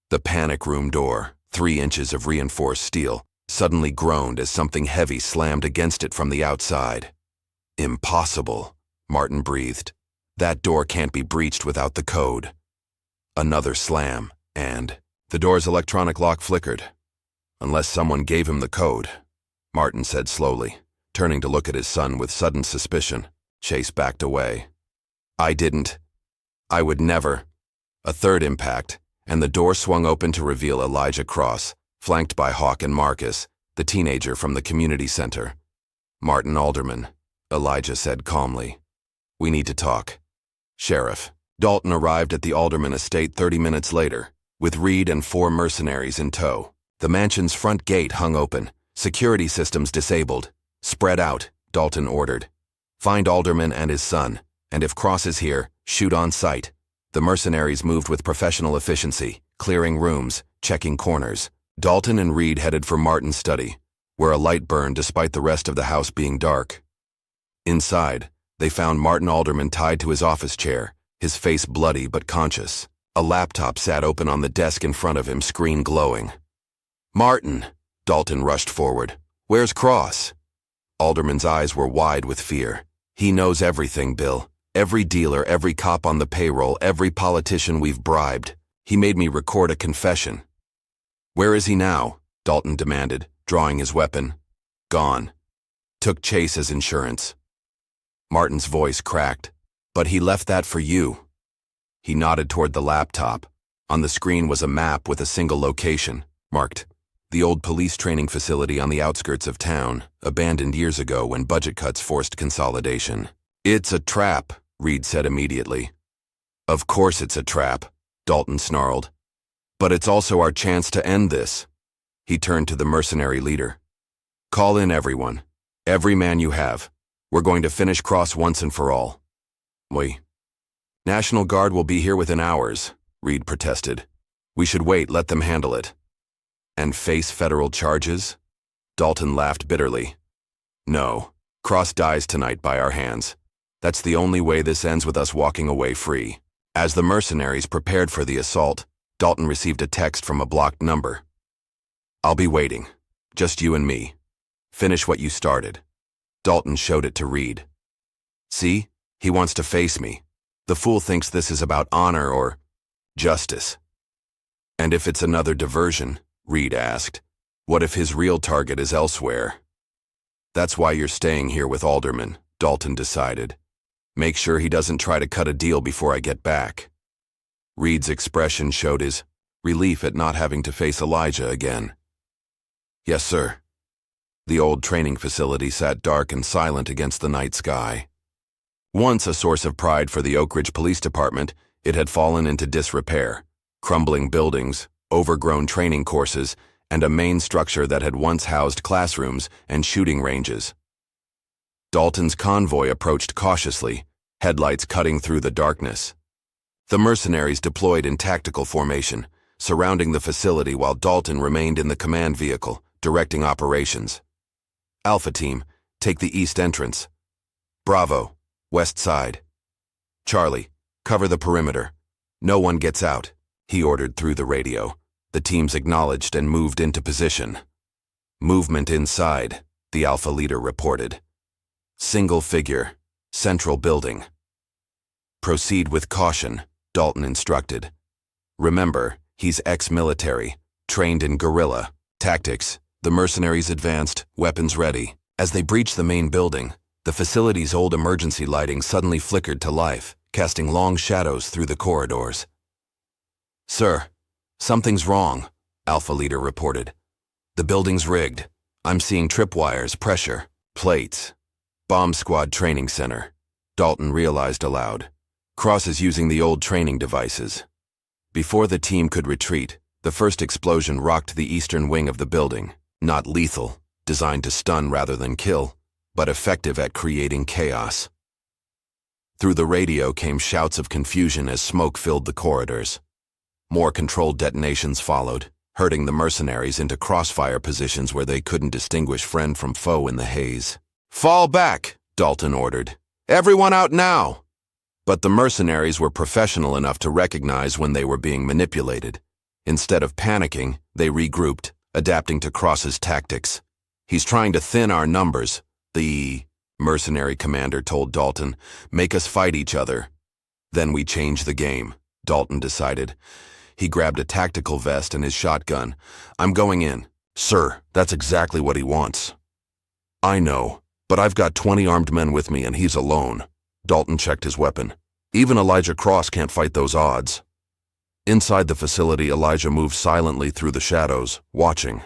The panic room door, 3 inches of reinforced steel, suddenly groaned as something heavy slammed against it from the outside. Impossible, Martin breathed. That door can't be breached without the code. Another slam, and the door's electronic lock flickered. Unless someone gave him the code, Martin said slowly, turning to look at his son with sudden suspicion. Chase backed away. I didn't. I would never. A third impact, and the door swung open to reveal Elijah Cross, flanked by Hawk and Marcus, the teenager from the community center. Martin Alderman, Elijah said calmly. We need to talk. Sheriff. Dalton arrived at the Alderman estate 30 minutes later, with Reed and 4 mercenaries in tow. The mansion's front gate hung open, security systems disabled. Spread out, Dalton ordered. Find Alderman and his son, and if Cross is here, shoot on sight. The mercenaries moved with professional efficiency, clearing rooms, checking corners. Dalton and Reed headed for Martin's study, where a light burned despite the rest of the house being dark. Inside, they found Martin Alderman tied to his office chair, his face bloody but conscious. A laptop sat open on the desk in front of him, screen glowing. Martin! Dalton rushed forward. Where's Cross? Alderman's eyes were wide with fear. He knows everything, Bill. Every dealer, every cop on the payroll, every politician we've bribed. He made me record a confession. Where is he now? Dalton demanded, drawing his weapon. Gone. Took Chase as insurance. Martin's voice cracked. But he left that for you. He nodded toward the laptop. On the screen was a map with a single location, marked. The old police training facility on the outskirts of town, abandoned years ago when budget cuts forced consolidation. It's a trap, Reed said immediately. Of course it's a trap, Dalton snarled. But it's also our chance to end this. He turned to the mercenary leader. Call in everyone. Every man you have. We're going to finish Cross once and for all. We. National Guard will be here within hours, Reed protested. We should wait, let them handle it. And face federal charges? Dalton laughed bitterly. No, Cross dies tonight by our hands. That's the only way this ends, with us walking away free. As the mercenaries prepared for the assault, Dalton received a text from a blocked number. I'll be waiting. Just you and me. Finish what you started. Dalton showed it to Reed. See? He wants to face me. The fool thinks this is about honor or justice. And if it's another diversion, Reed asked, what if his real target is elsewhere? That's why you're staying here with Alderman, Dalton decided. Make sure he doesn't try to cut a deal before I get back. Reed's expression showed his relief at not having to face Elijah again. Yes, sir. The old training facility sat dark and silent against the night sky. Once a source of pride for the Oak Ridge Police Department, it had fallen into disrepair. Crumbling buildings, overgrown training courses, and a main structure that had once housed classrooms and shooting ranges. Dalton's convoy approached cautiously, headlights cutting through the darkness. The mercenaries deployed in tactical formation, surrounding the facility while Dalton remained in the command vehicle, directing operations. Alpha Team, take the east entrance. Bravo, west side. Charlie, cover the perimeter. No one gets out, he ordered through the radio. The teams acknowledged and moved into position. Movement inside, the Alpha leader reported. Single figure, central building. Proceed with caution, Dalton instructed. Remember, he's ex-military, trained in guerrilla tactics. The mercenaries advanced, weapons ready. As they breached the main building, the facility's old emergency lighting suddenly flickered to life, casting long shadows through the corridors. Sir, something's wrong, Alpha leader reported. The building's rigged. I'm seeing tripwires, pressure, plates. Bomb squad training center, Dalton realized aloud. Cross is using the old training devices. Before the team could retreat, the first explosion rocked the eastern wing of the building. Not lethal, designed to stun rather than kill, but effective at creating chaos. Through the radio came shouts of confusion as smoke filled the corridors. More controlled detonations followed, herding the mercenaries into crossfire positions where they couldn't distinguish friend from foe in the haze. Fall back, Dalton ordered. "Everyone out now!" But the mercenaries were professional enough to recognize when they were being manipulated. Instead of panicking, they regrouped, adapting to Cross's tactics. "He's trying to thin our numbers," the mercenary commander told Dalton. "Make us fight each other. Then we change the game," Dalton decided. He grabbed a tactical vest and his shotgun. "I'm going in." "Sir, that's exactly what he wants." "I know, but I've got 20 armed men with me and he's alone." Dalton checked his weapon. "Even Elijah Cross can't fight those odds." Inside the facility, Elijah moved silently through the shadows, watching.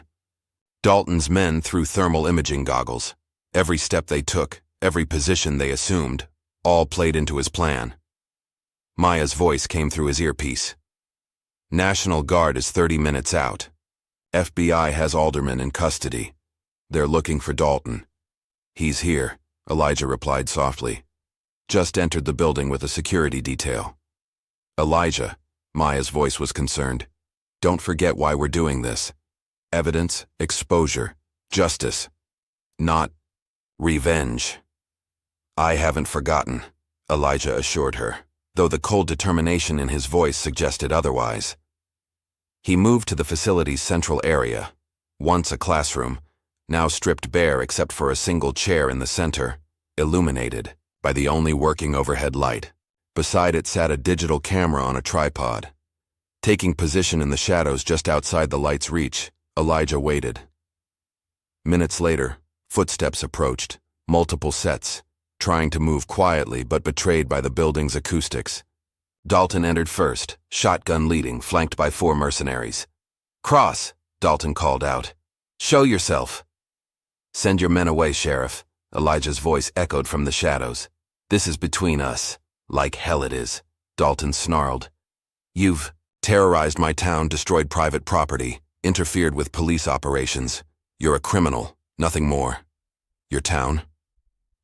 Dalton's men threw thermal imaging goggles. Every step they took, every position they assumed, all played into his plan. Maya's voice came through his earpiece. "National Guard is 30 minutes out. FBI has Alderman in custody. They're looking for Dalton." "He's here," Elijah replied softly. "Just entered the building with a security detail." "Elijah," Maya's voice was concerned. "Don't forget why we're doing this. Evidence, exposure, justice. Not revenge." "I haven't forgotten," Elijah assured her, though the cold determination in his voice suggested otherwise. He moved to the facility's central area, once a classroom, now stripped bare except for a single chair in the center, illuminated by the only working overhead light. Beside it sat a digital camera on a tripod. Taking position in the shadows just outside the light's reach, Elijah waited. Minutes later, footsteps approached, multiple sets, trying to move quietly but betrayed by the building's acoustics. Dalton entered first, shotgun leading, flanked by 4 mercenaries. "Cross," Dalton called out. "Show yourself." "Send your men away, Sheriff," Elijah's voice echoed from the shadows. "This is between us." "Like hell it is," Dalton snarled. "You've terrorized my town, destroyed private property, interfered with police operations. You're a criminal, nothing more." "Your town?"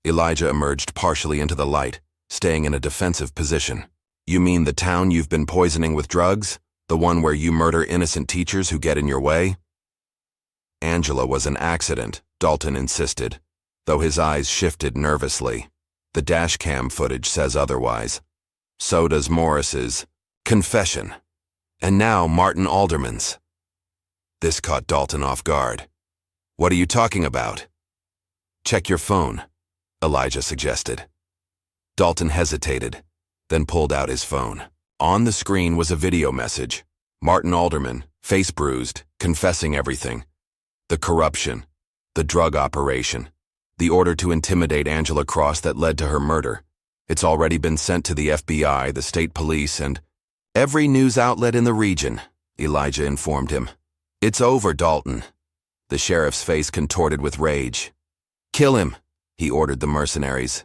Elijah emerged partially into the light, staying in a defensive position. "You mean the town you've been poisoning with drugs? The one where you murder innocent teachers who get in your way?" "Angela was an accident," Dalton insisted, though his eyes shifted nervously. "The dashcam footage says otherwise. So does Morris's confession. And now Martin Alderman's." This caught Dalton off guard. "What are you talking about?" "Check your phone," Elijah suggested. Dalton hesitated, then pulled out his phone. On the screen was a video message. Martin Alderman, face bruised, confessing everything. The corruption, the drug operation, the order to intimidate Angela Cross that led to her murder. It's already been sent to the FBI, the state police, and every news outlet in the region, Elijah informed him. "It's over, Dalton." The sheriff's face contorted with rage. "Kill him," he ordered the mercenaries.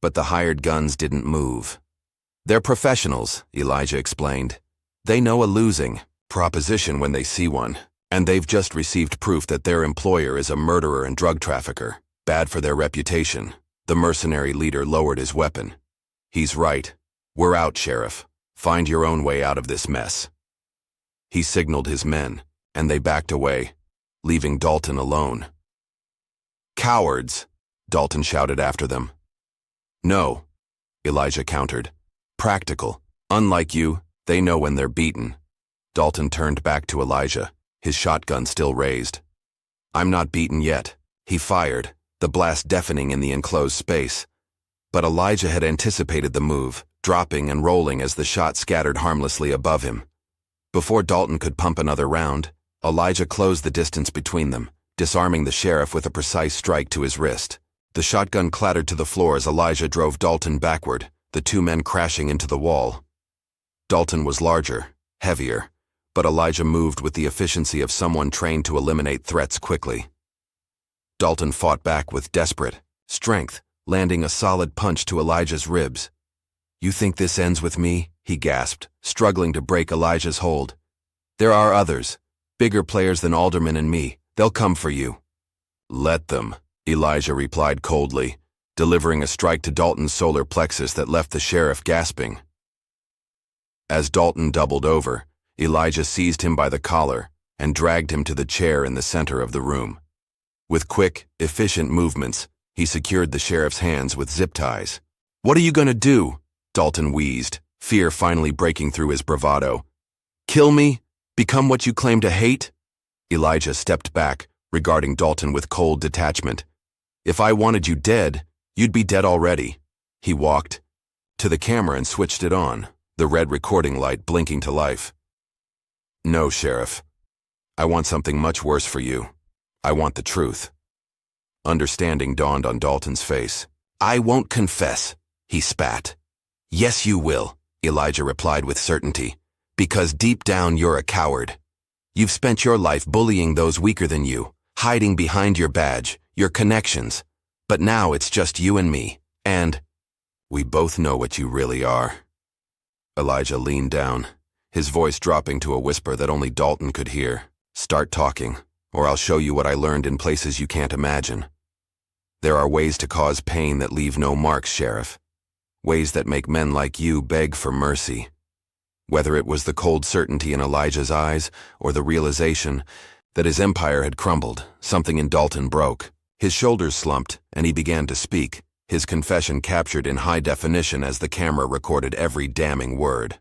But the hired guns didn't move. "They're professionals," Elijah explained. "They know a losing proposition when they see one, and they've just received proof that their employer is a murderer and drug trafficker. Bad for their reputation." The mercenary leader lowered his weapon. "He's right. We're out, Sheriff. Find your own way out of this mess." He signaled his men, and they backed away, leaving Dalton alone. "Cowards!" Dalton shouted after them. "No," Elijah countered. "Practical. Unlike you, they know when they're beaten." Dalton turned back to Elijah, his shotgun still raised. "I'm not beaten yet." He fired, the blast deafening in the enclosed space. But Elijah had anticipated the move, dropping and rolling as the shot scattered harmlessly above him. Before Dalton could pump another round, Elijah closed the distance between them, disarming the sheriff with a precise strike to his wrist. The shotgun clattered to the floor as Elijah drove Dalton backward, the 2 men crashing into the wall. Dalton was larger, heavier, but Elijah moved with the efficiency of someone trained to eliminate threats quickly. Dalton fought back with desperate strength, landing a solid punch to Elijah's ribs. "You think this ends with me?" he gasped, struggling to break Elijah's hold. "There are others, bigger players than Alderman and me. They'll come for you." "Let them," Elijah replied coldly, delivering a strike to Dalton's solar plexus that left the sheriff gasping. As Dalton doubled over, Elijah seized him by the collar and dragged him to the chair in the center of the room. With quick, efficient movements, He secured the sheriff's hands with zip ties. "What are you gonna do?" Dalton wheezed, fear finally breaking through his bravado. "Kill me? Become what you claim to hate?" Elijah stepped back, regarding Dalton with cold detachment. "If I wanted you dead, you'd be dead already." He walked to the camera and switched it on, the red recording light blinking to life. "No, Sheriff. I want something much worse for you. I want the truth." Understanding dawned on Dalton's face. "I won't confess," he spat. "Yes, you will," Elijah replied with certainty, "because deep down you're a coward. You've spent your life bullying those weaker than you, hiding behind your badge, your connections. But now it's just you and me, and we both know what you really are." Elijah leaned down, his voice dropping to a whisper that only Dalton could hear. "Start talking, or I'll show you what I learned in places you can't imagine. There are ways to cause pain that leave no marks, Sheriff. Ways that make men like you beg for mercy." Whether it was the cold certainty in Elijah's eyes or the realization that his empire had crumbled, something in Dalton broke. His shoulders slumped, and he began to speak, his confession captured in high definition as the camera recorded every damning word.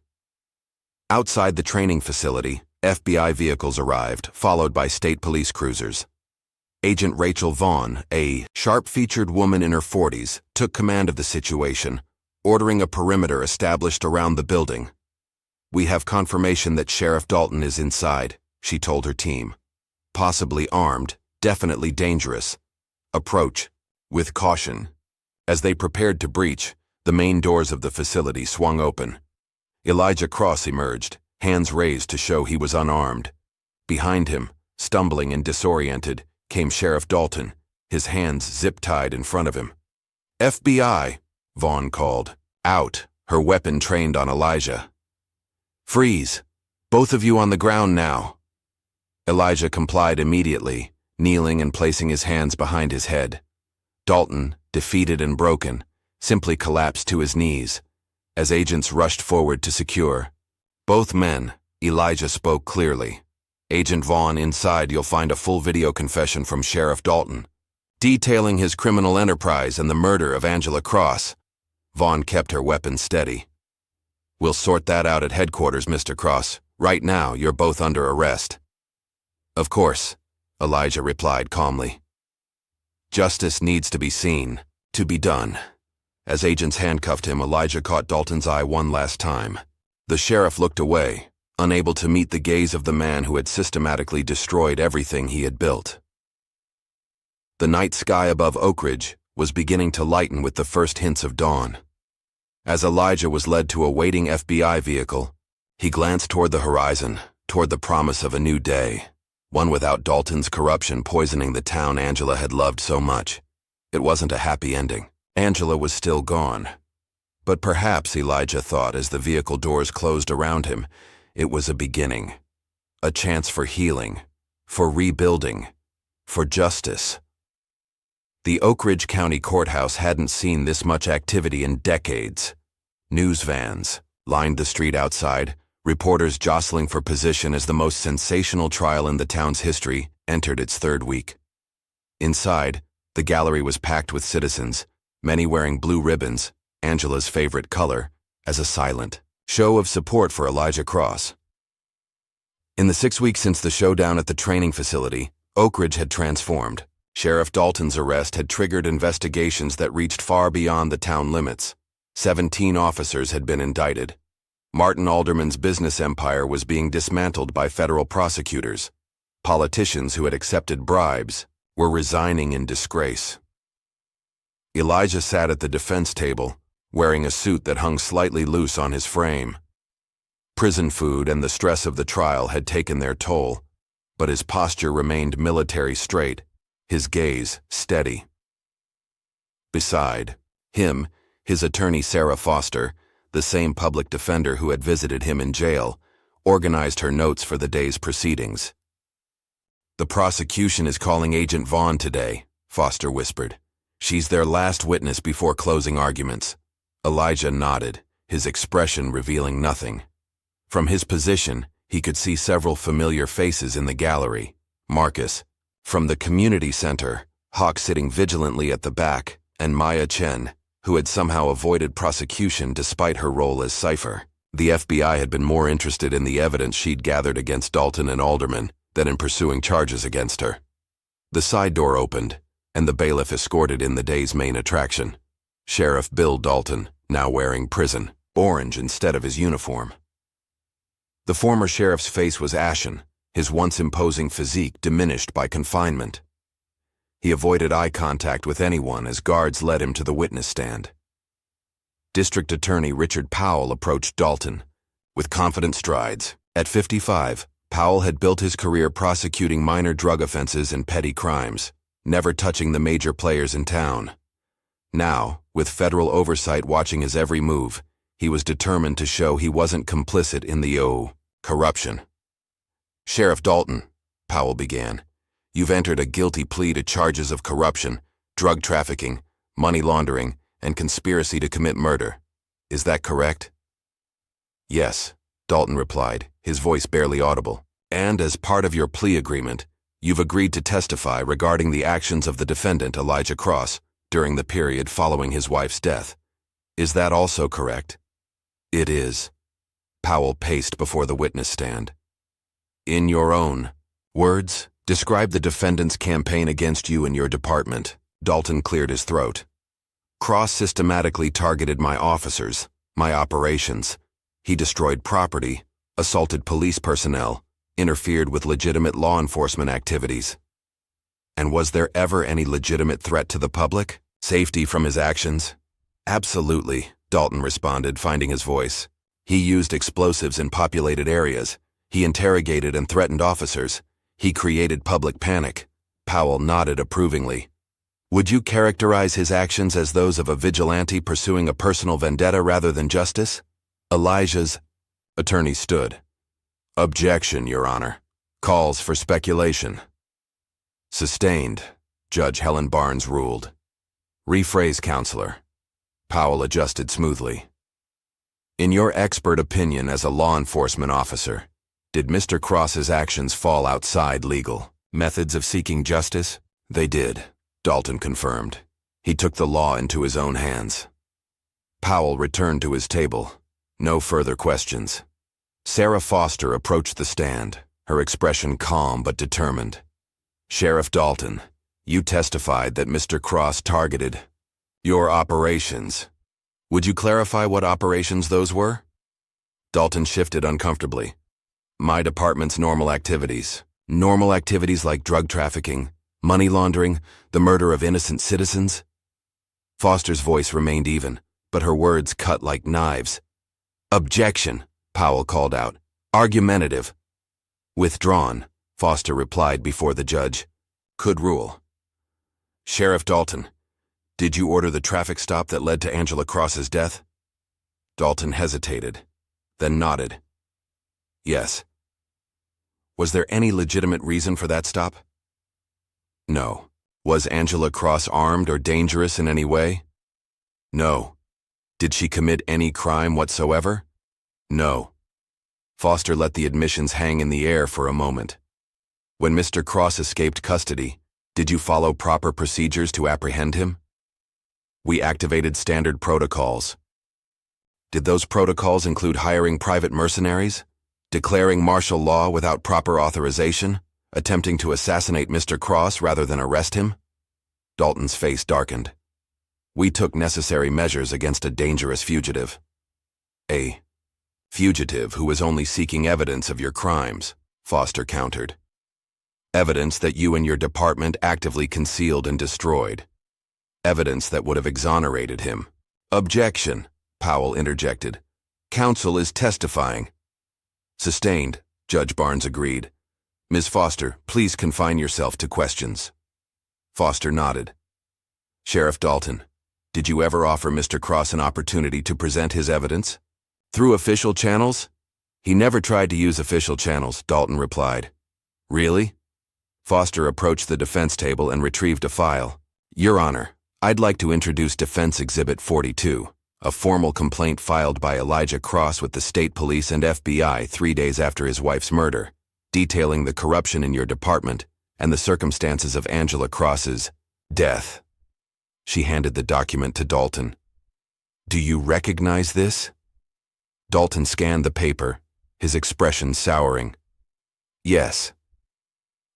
Outside the training facility, FBI vehicles arrived, followed by state police cruisers. Agent Rachel Vaughn, a sharp-featured woman in her 40s, took command of the situation, ordering a perimeter established around the building. "We have confirmation that Sheriff Dalton is inside," she told her team. "Possibly armed, definitely dangerous. Approach with caution." As they prepared to breach, the main doors of the facility swung open. Elijah Cross emerged, hands raised to show he was unarmed. Behind him, stumbling and disoriented, came Sheriff Dalton, his hands zip-tied in front of him. "FBI," Vaughn called. "Out," her weapon trained on Elijah. "Freeze! Both of you on the ground now." Elijah complied immediately, kneeling and placing his hands behind his head. Dalton, defeated and broken, simply collapsed to his knees. As agents rushed forward to secure both men, Elijah spoke clearly. "Agent Vaughn, inside you'll find a full video confession from Sheriff Dalton, detailing his criminal enterprise and the murder of Angela Cross." Vaughn kept her weapon steady. "We'll sort that out at headquarters, Mr. Cross. Right now, you're both under arrest." "Of course," Elijah replied calmly. "Justice needs to be seen, to be done." As agents handcuffed him, Elijah caught Dalton's eye one last time. The sheriff looked away, unable to meet the gaze of the man who had systematically destroyed everything he had built. The night sky above Oak Ridge was beginning to lighten with the first hints of dawn. As Elijah was led to a waiting FBI vehicle, he glanced toward the horizon, toward the promise of a new day, one without Dalton's corruption poisoning the town Angela had loved so much. It wasn't a happy ending. Angela was still gone. But perhaps, Elijah thought as the vehicle doors closed around him, it was a beginning. A chance for healing, for rebuilding, for justice. The Oak Ridge County Courthouse hadn't seen this much activity in decades. News vans lined the street outside, reporters jostling for position as the most sensational trial in the town's history entered its third week. Inside, the gallery was packed with citizens, many wearing blue ribbons, Angela's favorite color, as a silent show of support for Elijah Cross. In the 6 weeks since the showdown at the training facility, Oak Ridge had transformed. Sheriff Dalton's arrest had triggered investigations that reached far beyond the town limits. 17 officers had been indicted. Martin Alderman's business empire was being dismantled by federal prosecutors. Politicians who had accepted bribes were resigning in disgrace. Elijah sat at the defense table, wearing a suit that hung slightly loose on his frame. Prison food and the stress of the trial had taken their toll, but his posture remained military straight, his gaze steady. Beside him, his attorney Sarah Foster, the same public defender who had visited him in jail, organized her notes for the day's proceedings. "The prosecution is calling Agent Vaughn today," Foster whispered. "She's their last witness before closing arguments." Elijah nodded, his expression revealing nothing. From his position, he could see several familiar faces in the gallery. Marcus, from the community center, Hawk sitting vigilantly at the back, and Maya Chen, who had somehow avoided prosecution despite her role as cipher. The FBI had been more interested in the evidence she'd gathered against Dalton and Alderman than in pursuing charges against her. The side door opened, and the bailiff escorted in the day's main attraction, Sheriff Bill Dalton, now wearing prison orange instead of his uniform. The former sheriff's face was ashen, his once imposing physique diminished by confinement. He avoided eye contact with anyone as guards led him to the witness stand. District Attorney Richard Powell approached Dalton with confident strides. At 55, Powell had built his career prosecuting minor drug offenses and petty crimes, never touching the major players in town. Now, with federal oversight watching his every move, he was determined to show he wasn't complicit in the corruption. "Sheriff Dalton," Powell began, "you've entered a guilty plea to charges of corruption, drug trafficking, money laundering, and conspiracy to commit murder. Is that correct?" "Yes," Dalton replied, his voice barely audible. "And as part of your plea agreement, you've agreed to testify regarding the actions of the defendant, Elijah Cross, during the period following his wife's death. Is that also correct?" "It is." Powell paced before the witness stand. "In your own words, describe the defendant's campaign against you and your department." Dalton cleared his throat. "Cross systematically targeted my officers, my operations. He destroyed property, assaulted police personnel, interfered with legitimate law enforcement activities." "And was there ever any legitimate threat to the public? Safety from his actions?" "Absolutely," Dalton responded, finding his voice. "He used explosives in populated areas. He interrogated and threatened officers. He created public panic." Powell nodded approvingly. "Would you characterize his actions as those of a vigilante pursuing a personal vendetta rather than justice?" Elijah's attorney stood. "Objection, Your Honor. Calls for speculation." "Sustained," Judge Helen Barnes ruled. "Rephrase, Counselor." Powell adjusted smoothly. "In your expert opinion as a law enforcement officer, did Mr. Cross's actions fall outside legal methods of seeking justice?" "They did," Dalton confirmed. "He took the law into his own hands." Powell returned to his table. No further questions. Sarah Foster approached the stand, her expression calm but determined. "Sheriff Dalton, you testified that Mr. Cross targeted your operations. Would you clarify what operations those were?" Dalton shifted uncomfortably. "My department's normal activities. Normal activities like drug trafficking, money laundering, the murder of innocent citizens." Foster's voice remained even, but her words cut like knives. "Objection," Powell called out. "Argumentative." "Withdrawn," Foster replied before the judge. "Could rule." "Sheriff Dalton, did you order the traffic stop that led to Angela Cross's death?" Dalton hesitated, then nodded. "Yes." "Was there any legitimate reason for that stop?" "No." "Was Angela Cross armed or dangerous in any way?" "No." "Did she commit any crime whatsoever?" "No." Foster let the admissions hang in the air for a moment. "When Mr. Cross escaped custody, did you follow proper procedures to apprehend him?" "We activated standard protocols." "Did those protocols include hiring private mercenaries, declaring martial law without proper authorization, attempting to assassinate Mr. Cross rather than arrest him?" Dalton's face darkened. "We took necessary measures against a dangerous fugitive." "A fugitive who was only seeking evidence of your crimes," Foster countered. "Evidence that you and your department actively concealed and destroyed. Evidence that would have exonerated him." "Objection," Powell interjected. "Counsel is testifying." "Sustained," Judge Barnes agreed. "Ms. Foster, please confine yourself to questions." Foster nodded. "Sheriff Dalton, did you ever offer Mr. Cross an opportunity to present his evidence? Through official channels?" "He never tried to use official channels," Dalton replied. "Really?" Foster approached the defense table and retrieved a file. "Your Honor, I'd like to introduce Defense Exhibit 42, a formal complaint filed by Elijah Cross with the state police and FBI 3 days after his wife's murder, detailing the corruption in your department and the circumstances of Angela Cross's Death. She handed the document to Dalton. Do you recognize this? Dalton scanned the paper, his expression souring. Yes.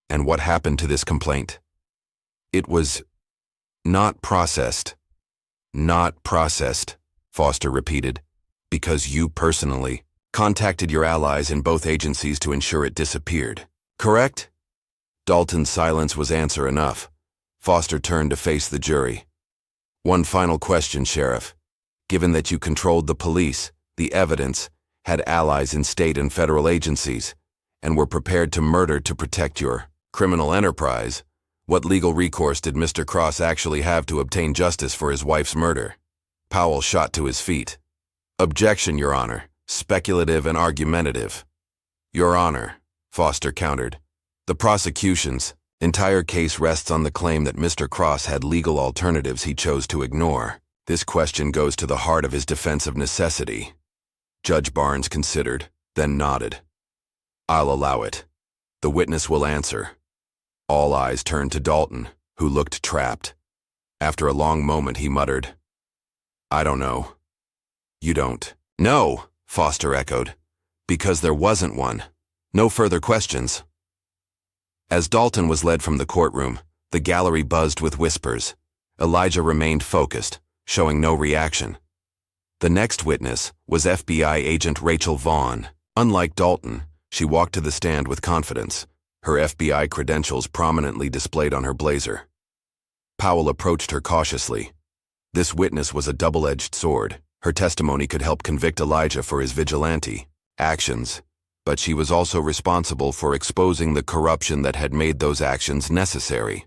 And what happened to this complaint? It was not processed. Not processed, Foster repeated, because you personally contacted your allies in both agencies to ensure it disappeared. Correct? Dalton's silence was answer enough. Foster turned to face the jury. One final question, Sheriff. Given that you controlled the police, the evidence, had allies in state and federal agencies, and were prepared to murder to protect your criminal enterprise, what legal recourse did Mr. Cross actually have to obtain justice for his wife's murder? Powell shot to his feet. Objection, Your Honor. Speculative and argumentative. Your Honor, Foster countered. The prosecution's entire case rests on the claim that Mr. Cross had legal alternatives he chose to ignore. This question goes to the heart of his defense of necessity. Judge Barnes considered, then nodded. I'll allow it. The witness will answer. All eyes turned to Dalton, who looked trapped. After a long moment, he muttered, I don't know. You don't? No, Foster echoed. Because there wasn't one. No further questions. As Dalton was led from the courtroom, the gallery buzzed with whispers. Elijah remained focused, showing no reaction. The next witness was FBI agent Rachel Vaughn. Unlike Dalton, she walked to the stand with confidence, her FBI credentials prominently displayed on her blazer. Powell approached her cautiously. This witness was a double-edged sword. Her testimony could help convict Elijah for his vigilante actions, but she was also responsible for exposing the corruption that had made those actions necessary.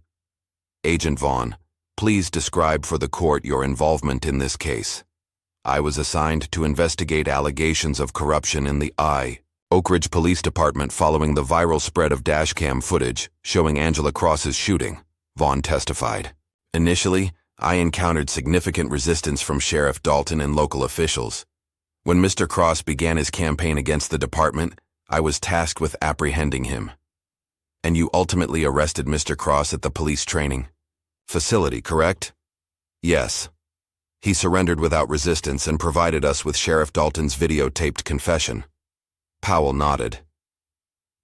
Agent Vaughn, please describe for the court your involvement in this case. I was assigned to investigate allegations of corruption in the Oak Ridge Police Department following the viral spread of dashcam footage showing Angela Cross's shooting, Vaughn testified. Initially, I encountered significant resistance from Sheriff Dalton and local officials. When Mr. Cross began his campaign against the department, I was tasked with apprehending him. And you ultimately arrested Mr. Cross at the police training facility, correct? Yes. He surrendered without resistance and provided us with Sheriff Dalton's videotaped confession. Powell nodded.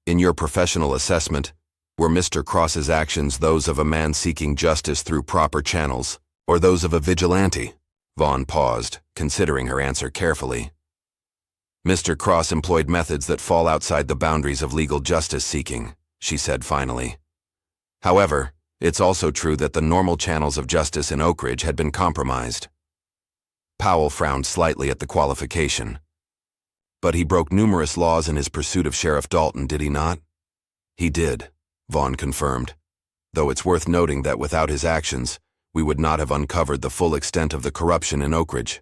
In your professional assessment, were Mr. Cross's actions those of a man seeking justice through proper channels, or those of a vigilante? Vaughn paused, considering her answer carefully. Mr. Cross employed methods that fall outside the boundaries of legal justice seeking, she said finally. However, it's also true that the normal channels of justice in Oak Ridge had been compromised. Powell frowned slightly at the qualification. But he broke numerous laws in his pursuit of Sheriff Dalton, did he not? He did, Vaughn confirmed, though it's worth noting that without his actions, we would not have uncovered the full extent of the corruption in Oak Ridge.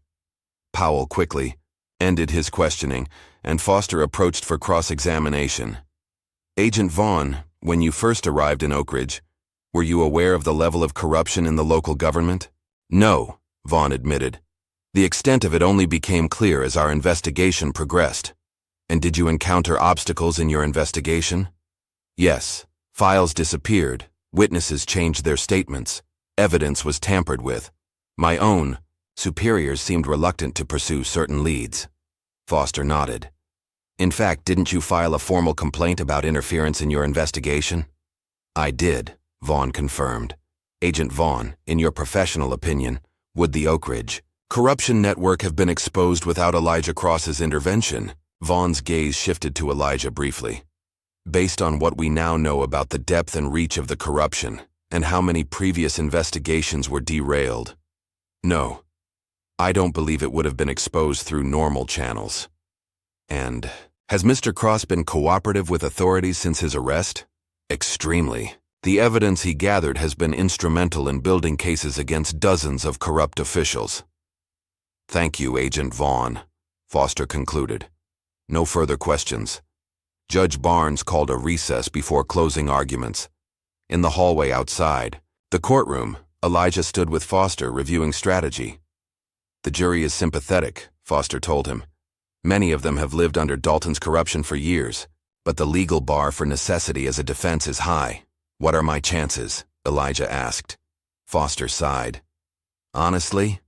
Powell quickly ended his questioning, and Foster approached for cross-examination. Agent Vaughn, when you first arrived in Oak Ridge, were you aware of the level of corruption in the local government? No, Vaughn admitted. The extent of it only became clear as our investigation progressed. And did you encounter obstacles in your investigation? Yes. Files disappeared, witnesses changed their statements, evidence was tampered with. My own superiors seemed reluctant to pursue certain leads. Foster nodded. In fact, didn't you file a formal complaint about interference in your investigation? I did, Vaughn confirmed. Agent Vaughn, in your professional opinion, would the Oak Ridge corruption network have been exposed without Elijah Cross's intervention? Vaughn's gaze shifted to Elijah briefly. Based on what we now know about the depth and reach of the corruption, and how many previous investigations were derailed, no, I don't believe it would have been exposed through normal channels. And has Mr. Cross been cooperative with authorities since his arrest? Extremely. The evidence he gathered has been instrumental in building cases against dozens of corrupt officials. Thank you, Agent Vaughn, Foster concluded. No further questions. Judge Barnes called a recess before closing arguments. In the hallway outside the courtroom, Elijah stood with Foster reviewing strategy. The jury is sympathetic, Foster told him. Many of them have lived under Dalton's corruption for years, but the legal bar for necessity as a defense is high. What are my chances? Elijah asked. Foster sighed. Honestly,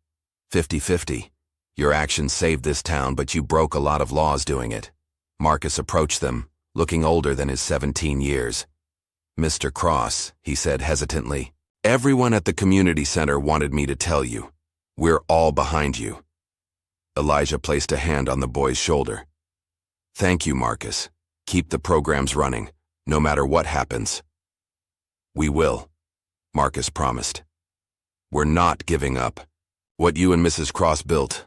50-50. Your actions saved this town, but you broke a lot of laws doing it. Marcus approached them, looking older than his 17 years. Mr. Cross, he said hesitantly, everyone at the community center wanted me to tell you. We're all behind you. Elijah placed a hand on the boy's shoulder. Thank you, Marcus. Keep the programs running, no matter what happens. We will, Marcus promised. We're not giving up. What you and Mrs. Cross built.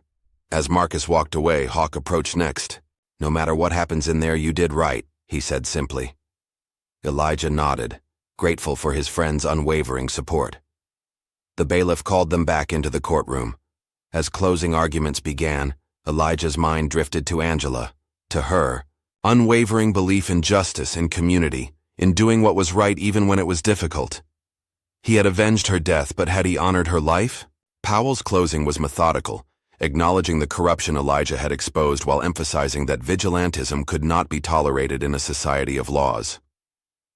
As Marcus walked away, Hawk approached next. No matter what happens in there, you did right, he said simply. Elijah nodded, grateful for his friend's unwavering support. The bailiff called them back into the courtroom. As closing arguments began, Elijah's mind drifted to Angela. To her, unwavering belief in justice and community, in doing what was right even when it was difficult. He had avenged her death, but had he honored her life? Powell's closing was methodical, acknowledging the corruption Elijah had exposed while emphasizing that vigilantism could not be tolerated in a society of laws.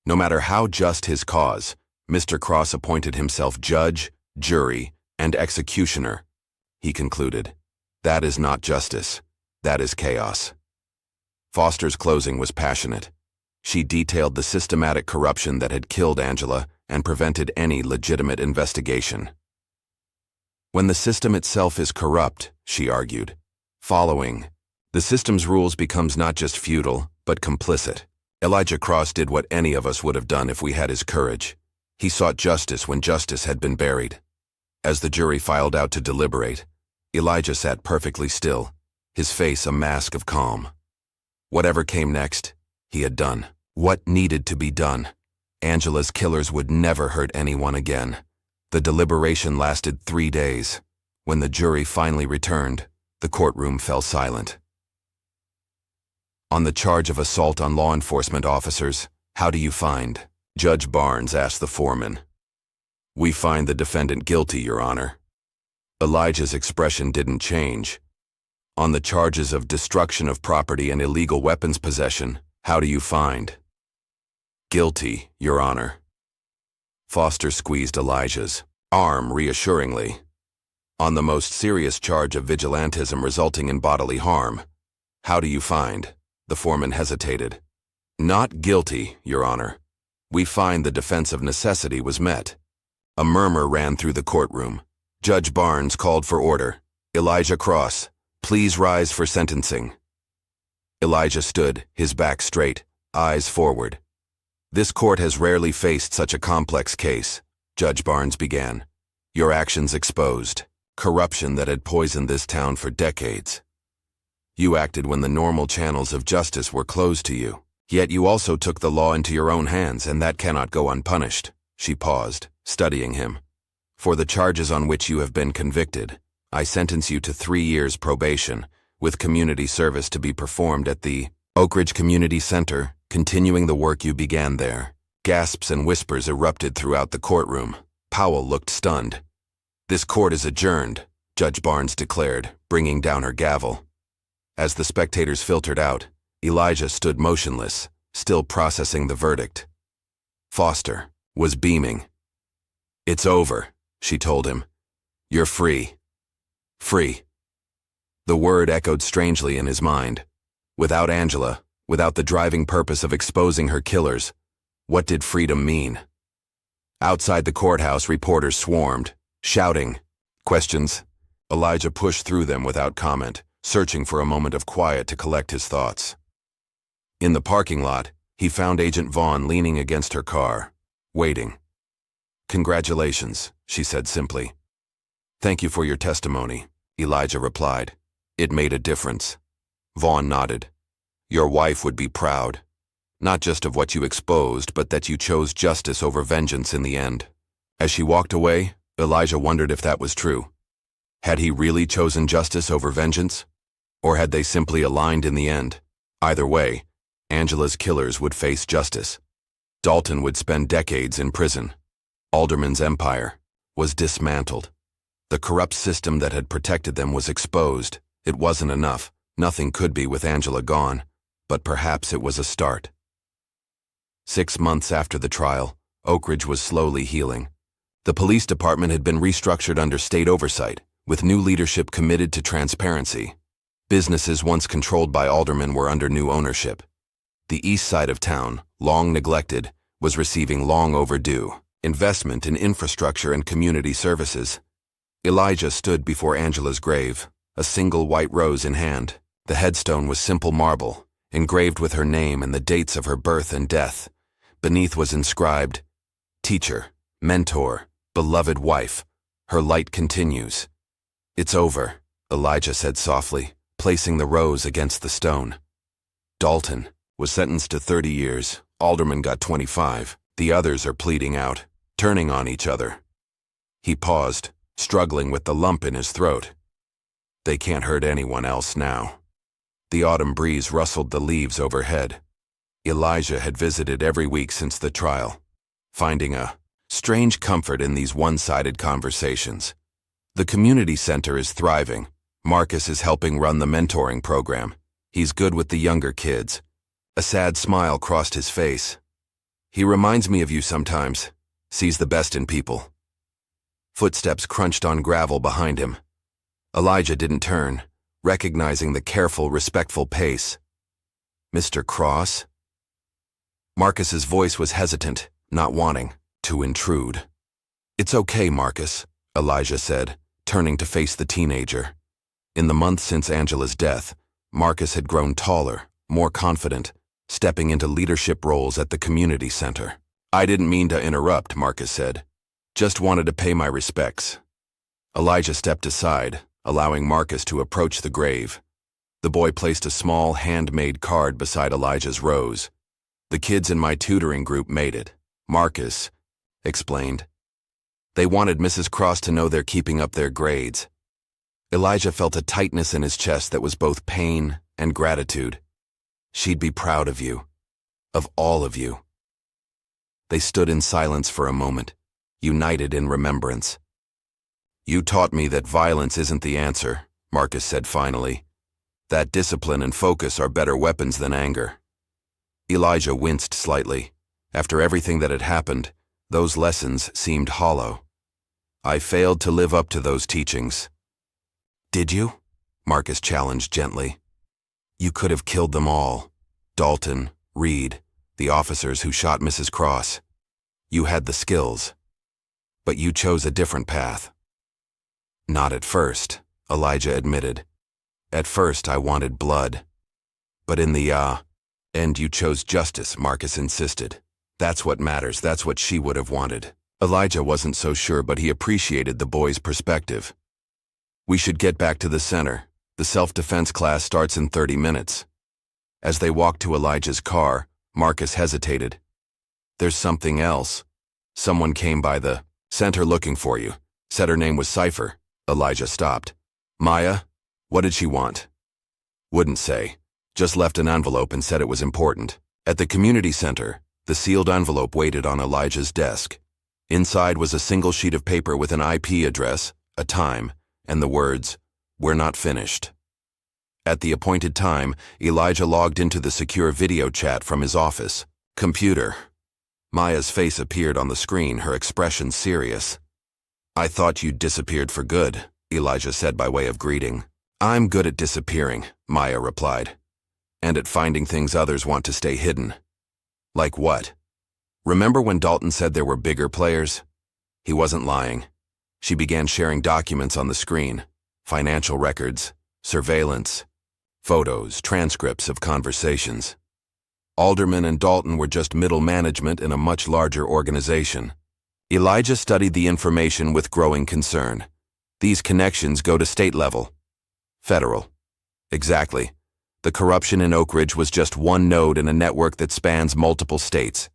No matter how just his cause, Mr. Cross appointed himself judge, jury, and executioner. He concluded, that is not justice, that is chaos. Foster's closing was passionate. She detailed the systematic corruption that had killed Angela and prevented any legitimate investigation. When the system itself is corrupt, she argued, following the system's rules becomes not just feudal, but complicit. Elijah Cross did what any of us would have done if we had his courage. He sought justice when justice had been buried. As the jury filed out to deliberate, Elijah sat perfectly still, his face a mask of calm. Whatever came next, he had done. What needed to be done? Angela's killers would never hurt anyone again. The deliberation lasted 3 days. When the jury finally returned, the courtroom fell silent. On the charge of assault on law enforcement officers, how do you find? Judge Barnes asked the foreman. We find the defendant guilty, Your Honor. Elijah's expression didn't change. On the charges of destruction of property and illegal weapons possession, how do you find? Guilty, Your Honor. Foster squeezed Elijah's arm reassuringly. On the most serious charge of vigilantism resulting in bodily harm, how do you find? The foreman hesitated. Not guilty, Your Honor. We find the defense of necessity was met. A murmur ran through the courtroom. Judge Barnes called for order. Elijah Cross, please rise for sentencing. Elijah stood, his back straight, eyes forward. This court has rarely faced such a complex case, Judge Barnes began. Your actions exposed corruption that had poisoned this town for decades. You acted when the normal channels of justice were closed to you. Yet you also took the law into your own hands, and that cannot go unpunished. She paused, studying him. For the charges on which you have been convicted, I sentence you to 3 years probation, with community service to be performed at the Oak Ridge Community Center, continuing the work you began there. Gasps and whispers erupted throughout the courtroom. Powell looked stunned. This court is adjourned, Judge Barnes declared, bringing down her gavel. As the spectators filtered out, Elijah stood motionless, still processing the verdict. Foster was beaming. It's over, she told him. You're free. Free. The word echoed strangely in his mind. Without Angela, without the driving purpose of exposing her killers, what did freedom mean? Outside the courthouse, reporters swarmed, shouting questions. Elijah pushed through them without comment, searching for a moment of quiet to collect his thoughts. In the parking lot, he found Agent Vaughn leaning against her car, waiting. Congratulations, she said simply. Thank you for your testimony, Elijah replied. It made a difference. Vaughn nodded. Your wife would be proud, not just of what you exposed, but that you chose justice over vengeance in the end. As she walked away, Elijah wondered if that was true. Had he really chosen justice over vengeance? Or had they simply aligned in the end? Either way, Angela's killers would face justice. Dalton would spend decades in prison. Alderman's empire was dismantled. The corrupt system that had protected them was exposed. It wasn't enough. Nothing could be with Angela gone, but perhaps it was a start. 6 months after the trial, Oak Ridge was slowly healing. The police department had been restructured under state oversight, with new leadership committed to transparency. Businesses once controlled by aldermen were under new ownership. The east side of town, long neglected, was receiving long overdue investment in infrastructure and community services. Elijah stood before Angela's grave, a single white rose in hand. The headstone was simple marble, engraved with her name and the dates of her birth and death. Beneath was inscribed, "Teacher, mentor, beloved wife, her light continues." "It's over," Elijah said softly, placing the rose against the stone. Dalton was sentenced to 30 years. Alderman got 25. The others are pleading out, turning on each other. He paused, struggling with the lump in his throat. They can't hurt anyone else now. The autumn breeze rustled the leaves overhead. Elijah had visited every week since the trial, finding a strange comfort in these one-sided conversations. The community center is thriving. Marcus is helping run the mentoring program. He's good with the younger kids. A sad smile crossed his face. He reminds me of you sometimes, sees the best in people. Footsteps crunched on gravel behind him. Elijah didn't turn, recognizing the careful, respectful pace. "Mr. Cross?" Marcus's voice was hesitant, not wanting to intrude. "It's okay, Marcus," Elijah said, turning to face the teenager. In the month since Angela's death, Marcus had grown taller, more confident, stepping into leadership roles at the community center. "I didn't mean to interrupt," Marcus said. "Just wanted to pay my respects." Elijah stepped aside, allowing Marcus to approach the grave. The boy placed a small, handmade card beside Elijah's rose. "The kids in my tutoring group made it," Marcus explained. "They wanted Mrs. Cross to know they're keeping up their grades." Elijah felt a tightness in his chest that was both pain and gratitude. "She'd be proud of you. Of all of you." They stood in silence for a moment, united in remembrance. "You taught me that violence isn't the answer," Marcus said finally. "That discipline and focus are better weapons than anger." Elijah winced slightly. After everything that had happened, those lessons seemed hollow. "I failed to live up to those teachings." "Did you?" Marcus challenged gently. "You could have killed them all. Dalton, Reed, the officers who shot Mrs. Cross. You had the skills. But you chose a different path." "Not at first," Elijah admitted. "At first I wanted blood. But in the end you chose justice," Marcus insisted. "That's what matters, that's what she would have wanted." Elijah wasn't so sure, but he appreciated the boy's perspective. "We should get back to the center. The self-defense class starts in 30 minutes. As they walked to Elijah's car, Marcus hesitated. "There's something else. Someone came by the center looking for you. Said her name was Cypher." Elijah stopped. "Maya? What did she want?" "Wouldn't say. Just left an envelope and said it was important." At the community center, the sealed envelope waited on Elijah's desk. Inside was a single sheet of paper with an IP address, a time, and the words, "We're not finished." At the appointed time, Elijah logged into the secure video chat from his office. "Computer." Maya's face appeared on the screen, her expression serious. "I thought you'd disappeared for good," Elijah said by way of greeting. "I'm good at disappearing," Maya replied. "And at finding things others want to stay hidden." "Like what?" "Remember when Dalton said there were bigger players?" He wasn't lying. She began sharing documents on the screen, financial records, surveillance, photos, transcripts of conversations. Alderman and Dalton were just middle management in a much larger organization. Elijah studied the information with growing concern. These connections go to state level. Federal. Exactly. The corruption in Oak Ridge was just one node in a network that spans multiple states.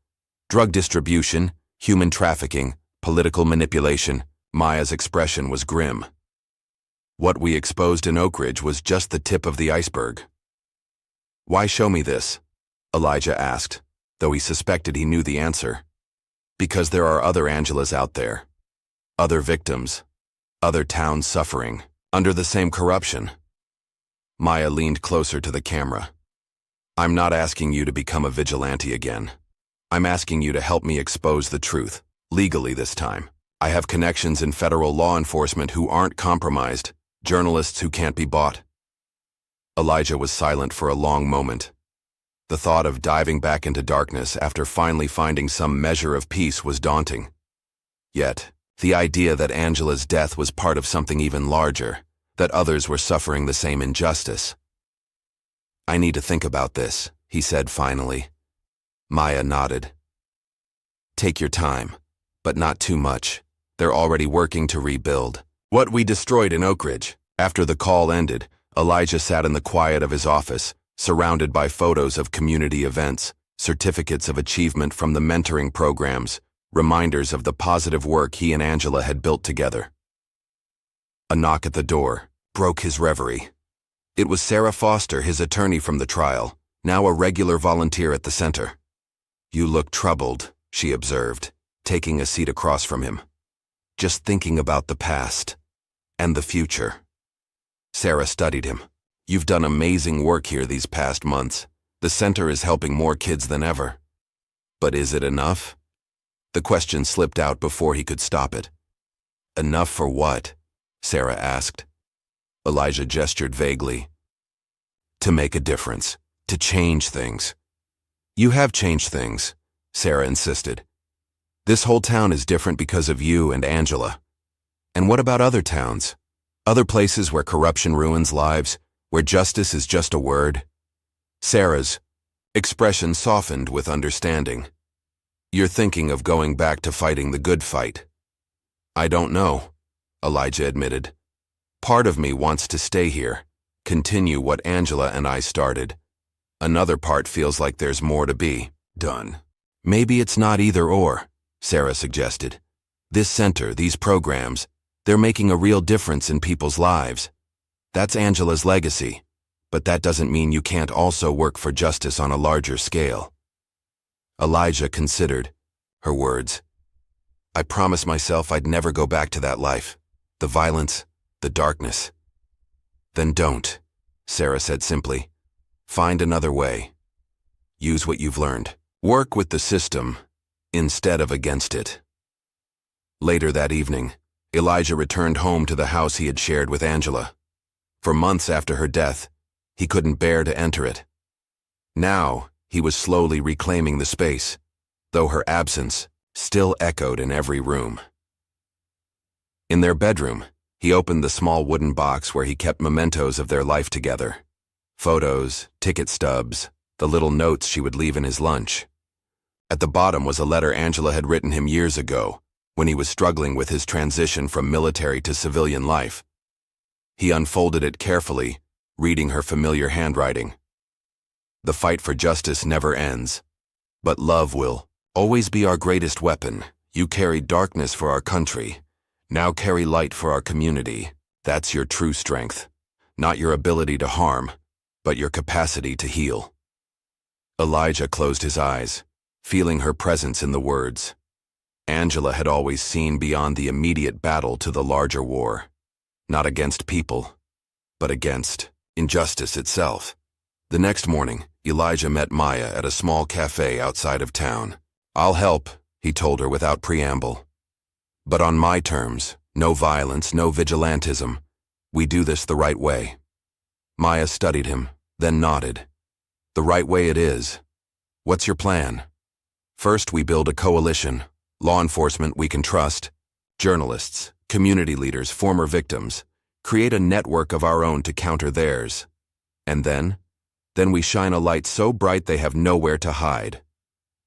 Drug distribution, human trafficking, political manipulation. Maya's expression was grim. "What we exposed in Oak Ridge was just the tip of the iceberg." "Why show me this?" Elijah asked, though he suspected he knew the answer. "Because there are other Angelas out there. Other victims. Other towns suffering, under the same corruption." Maya leaned closer to the camera. "I'm not asking you to become a vigilante again. I'm asking you to help me expose the truth, legally this time." I have connections in federal law enforcement who aren't compromised, journalists who can't be bought. Elijah was silent for a long moment. The thought of diving back into darkness after finally finding some measure of peace was daunting. Yet, the idea that Angela's death was part of something even larger, that others were suffering the same injustice. I need to think about this, he said finally. Maya nodded. Take your time, but not too much. They're already working to rebuild what we destroyed in Oak Ridge. After the call ended, Elijah sat in the quiet of his office, surrounded by photos of community events, certificates of achievement from the mentoring programs, reminders of the positive work he and Angela had built together. A knock at the door broke his reverie. It was Sarah Foster, his attorney from the trial, now a regular volunteer at the center. You look troubled, she observed, taking a seat across from him. Just thinking about the past and the future. Sarah studied him. You've done amazing work here these past months. The center is helping more kids than ever. But is it enough? The question slipped out before he could stop it. Enough for what? Sarah asked. Elijah gestured vaguely. To make a difference. To change things. You have changed things, Sarah insisted. This whole town is different because of you and Angela. And what about other towns? Other places where corruption ruins lives, where justice is just a word? Sarah's expression softened with understanding. You're thinking of going back to fighting the good fight. I don't know, Elijah admitted. Part of me wants to stay here, continue what Angela and I started. Another part feels like there's more to be done. Maybe it's not either or, Sarah suggested. This center, these programs, they're making a real difference in people's lives. That's Angela's legacy, but that doesn't mean you can't also work for justice on a larger scale. Elijah considered her words. I promised myself I'd never go back to that life. The violence, the darkness. Then don't, Sarah said simply. Find another way. Use what you've learned. Work with the system instead of against it. Later that evening, Elijah returned home to the house he had shared with Angela. For months after her death, he couldn't bear to enter it. Now, he was slowly reclaiming the space, though her absence still echoed in every room. In their bedroom, he opened the small wooden box where he kept mementos of their life together. Photos, ticket stubs, the little notes she would leave in his lunch. At the bottom was a letter Angela had written him years ago, when he was struggling with his transition from military to civilian life. He unfolded it carefully, reading her familiar handwriting. The fight for justice never ends, but love will always be our greatest weapon. You carried darkness for our country. Now carry light for our community. That's your true strength. Not your ability to harm, but your capacity to heal. Elijah closed his eyes, feeling her presence in the words. Angela had always seen beyond the immediate battle to the larger war. Not against people, but against injustice itself. The next morning, Elijah met Maya at a small cafe outside of town. I'll help, he told her without preamble. But on my terms, no violence, no vigilantism. We do this the right way. Maya studied him, then nodded. The right way it is. What's your plan? First, we build a coalition. Law enforcement we can trust. Journalists, community leaders, former victims. Create a network of our own to counter theirs. And then we shine a light so bright they have nowhere to hide.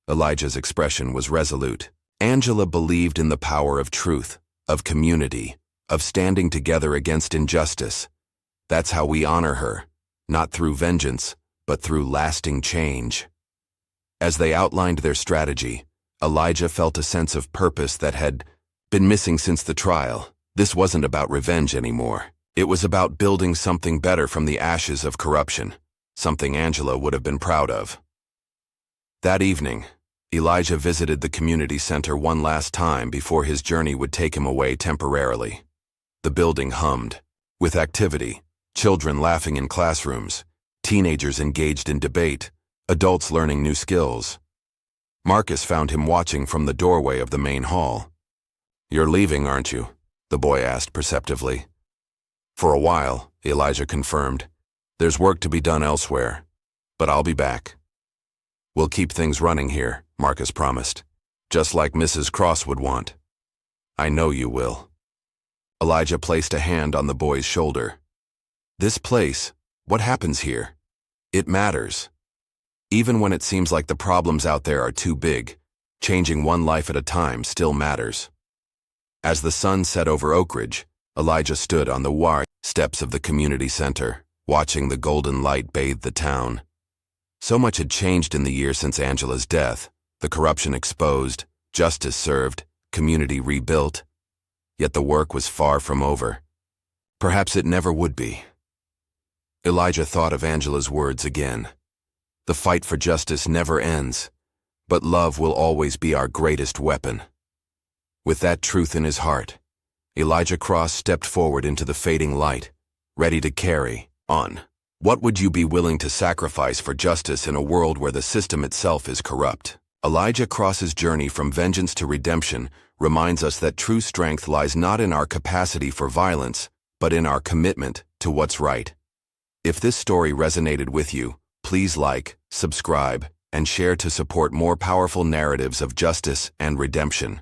Elijah's expression was resolute. Angela believed in the power of truth, of community, of standing together against injustice. That's how we honor her, not through vengeance, but through lasting change. As they outlined their strategy, Elijah felt a sense of purpose that had been missing since the trial. This wasn't about revenge anymore. It was about building something better from the ashes of corruption, something Angela would have been proud of. That evening, Elijah visited the community center one last time before his journey would take him away temporarily. The building hummed, with activity, children laughing in classrooms, teenagers engaged in debate, adults learning new skills. Marcus found him watching from the doorway of the main hall. You're leaving, aren't you? The boy asked perceptively. For a while, Elijah confirmed. There's work to be done elsewhere, but I'll be back. We'll keep things running here, Marcus promised, just like Mrs. Cross would want. I know you will. Elijah placed a hand on the boy's shoulder. This place, what happens here? It matters. Even when it seems like the problems out there are too big, changing one life at a time still matters. As the sun set over Oak Ridge, Elijah stood on the wide steps of the community center, watching the golden light bathe the town. So much had changed in the year since Angela's death, the corruption exposed, justice served, community rebuilt. Yet the work was far from over. Perhaps it never would be. Elijah thought of Angela's words again. The fight for justice never ends, but love will always be our greatest weapon. With that truth in his heart, Elijah Cross stepped forward into the fading light, ready to carry on. What would you be willing to sacrifice for justice in a world where the system itself is corrupt? Elijah Cross's journey from vengeance to redemption reminds us that true strength lies not in our capacity for violence, but in our commitment to what's right. If this story resonated with you, please like, subscribe, and share to support more powerful narratives of justice and redemption.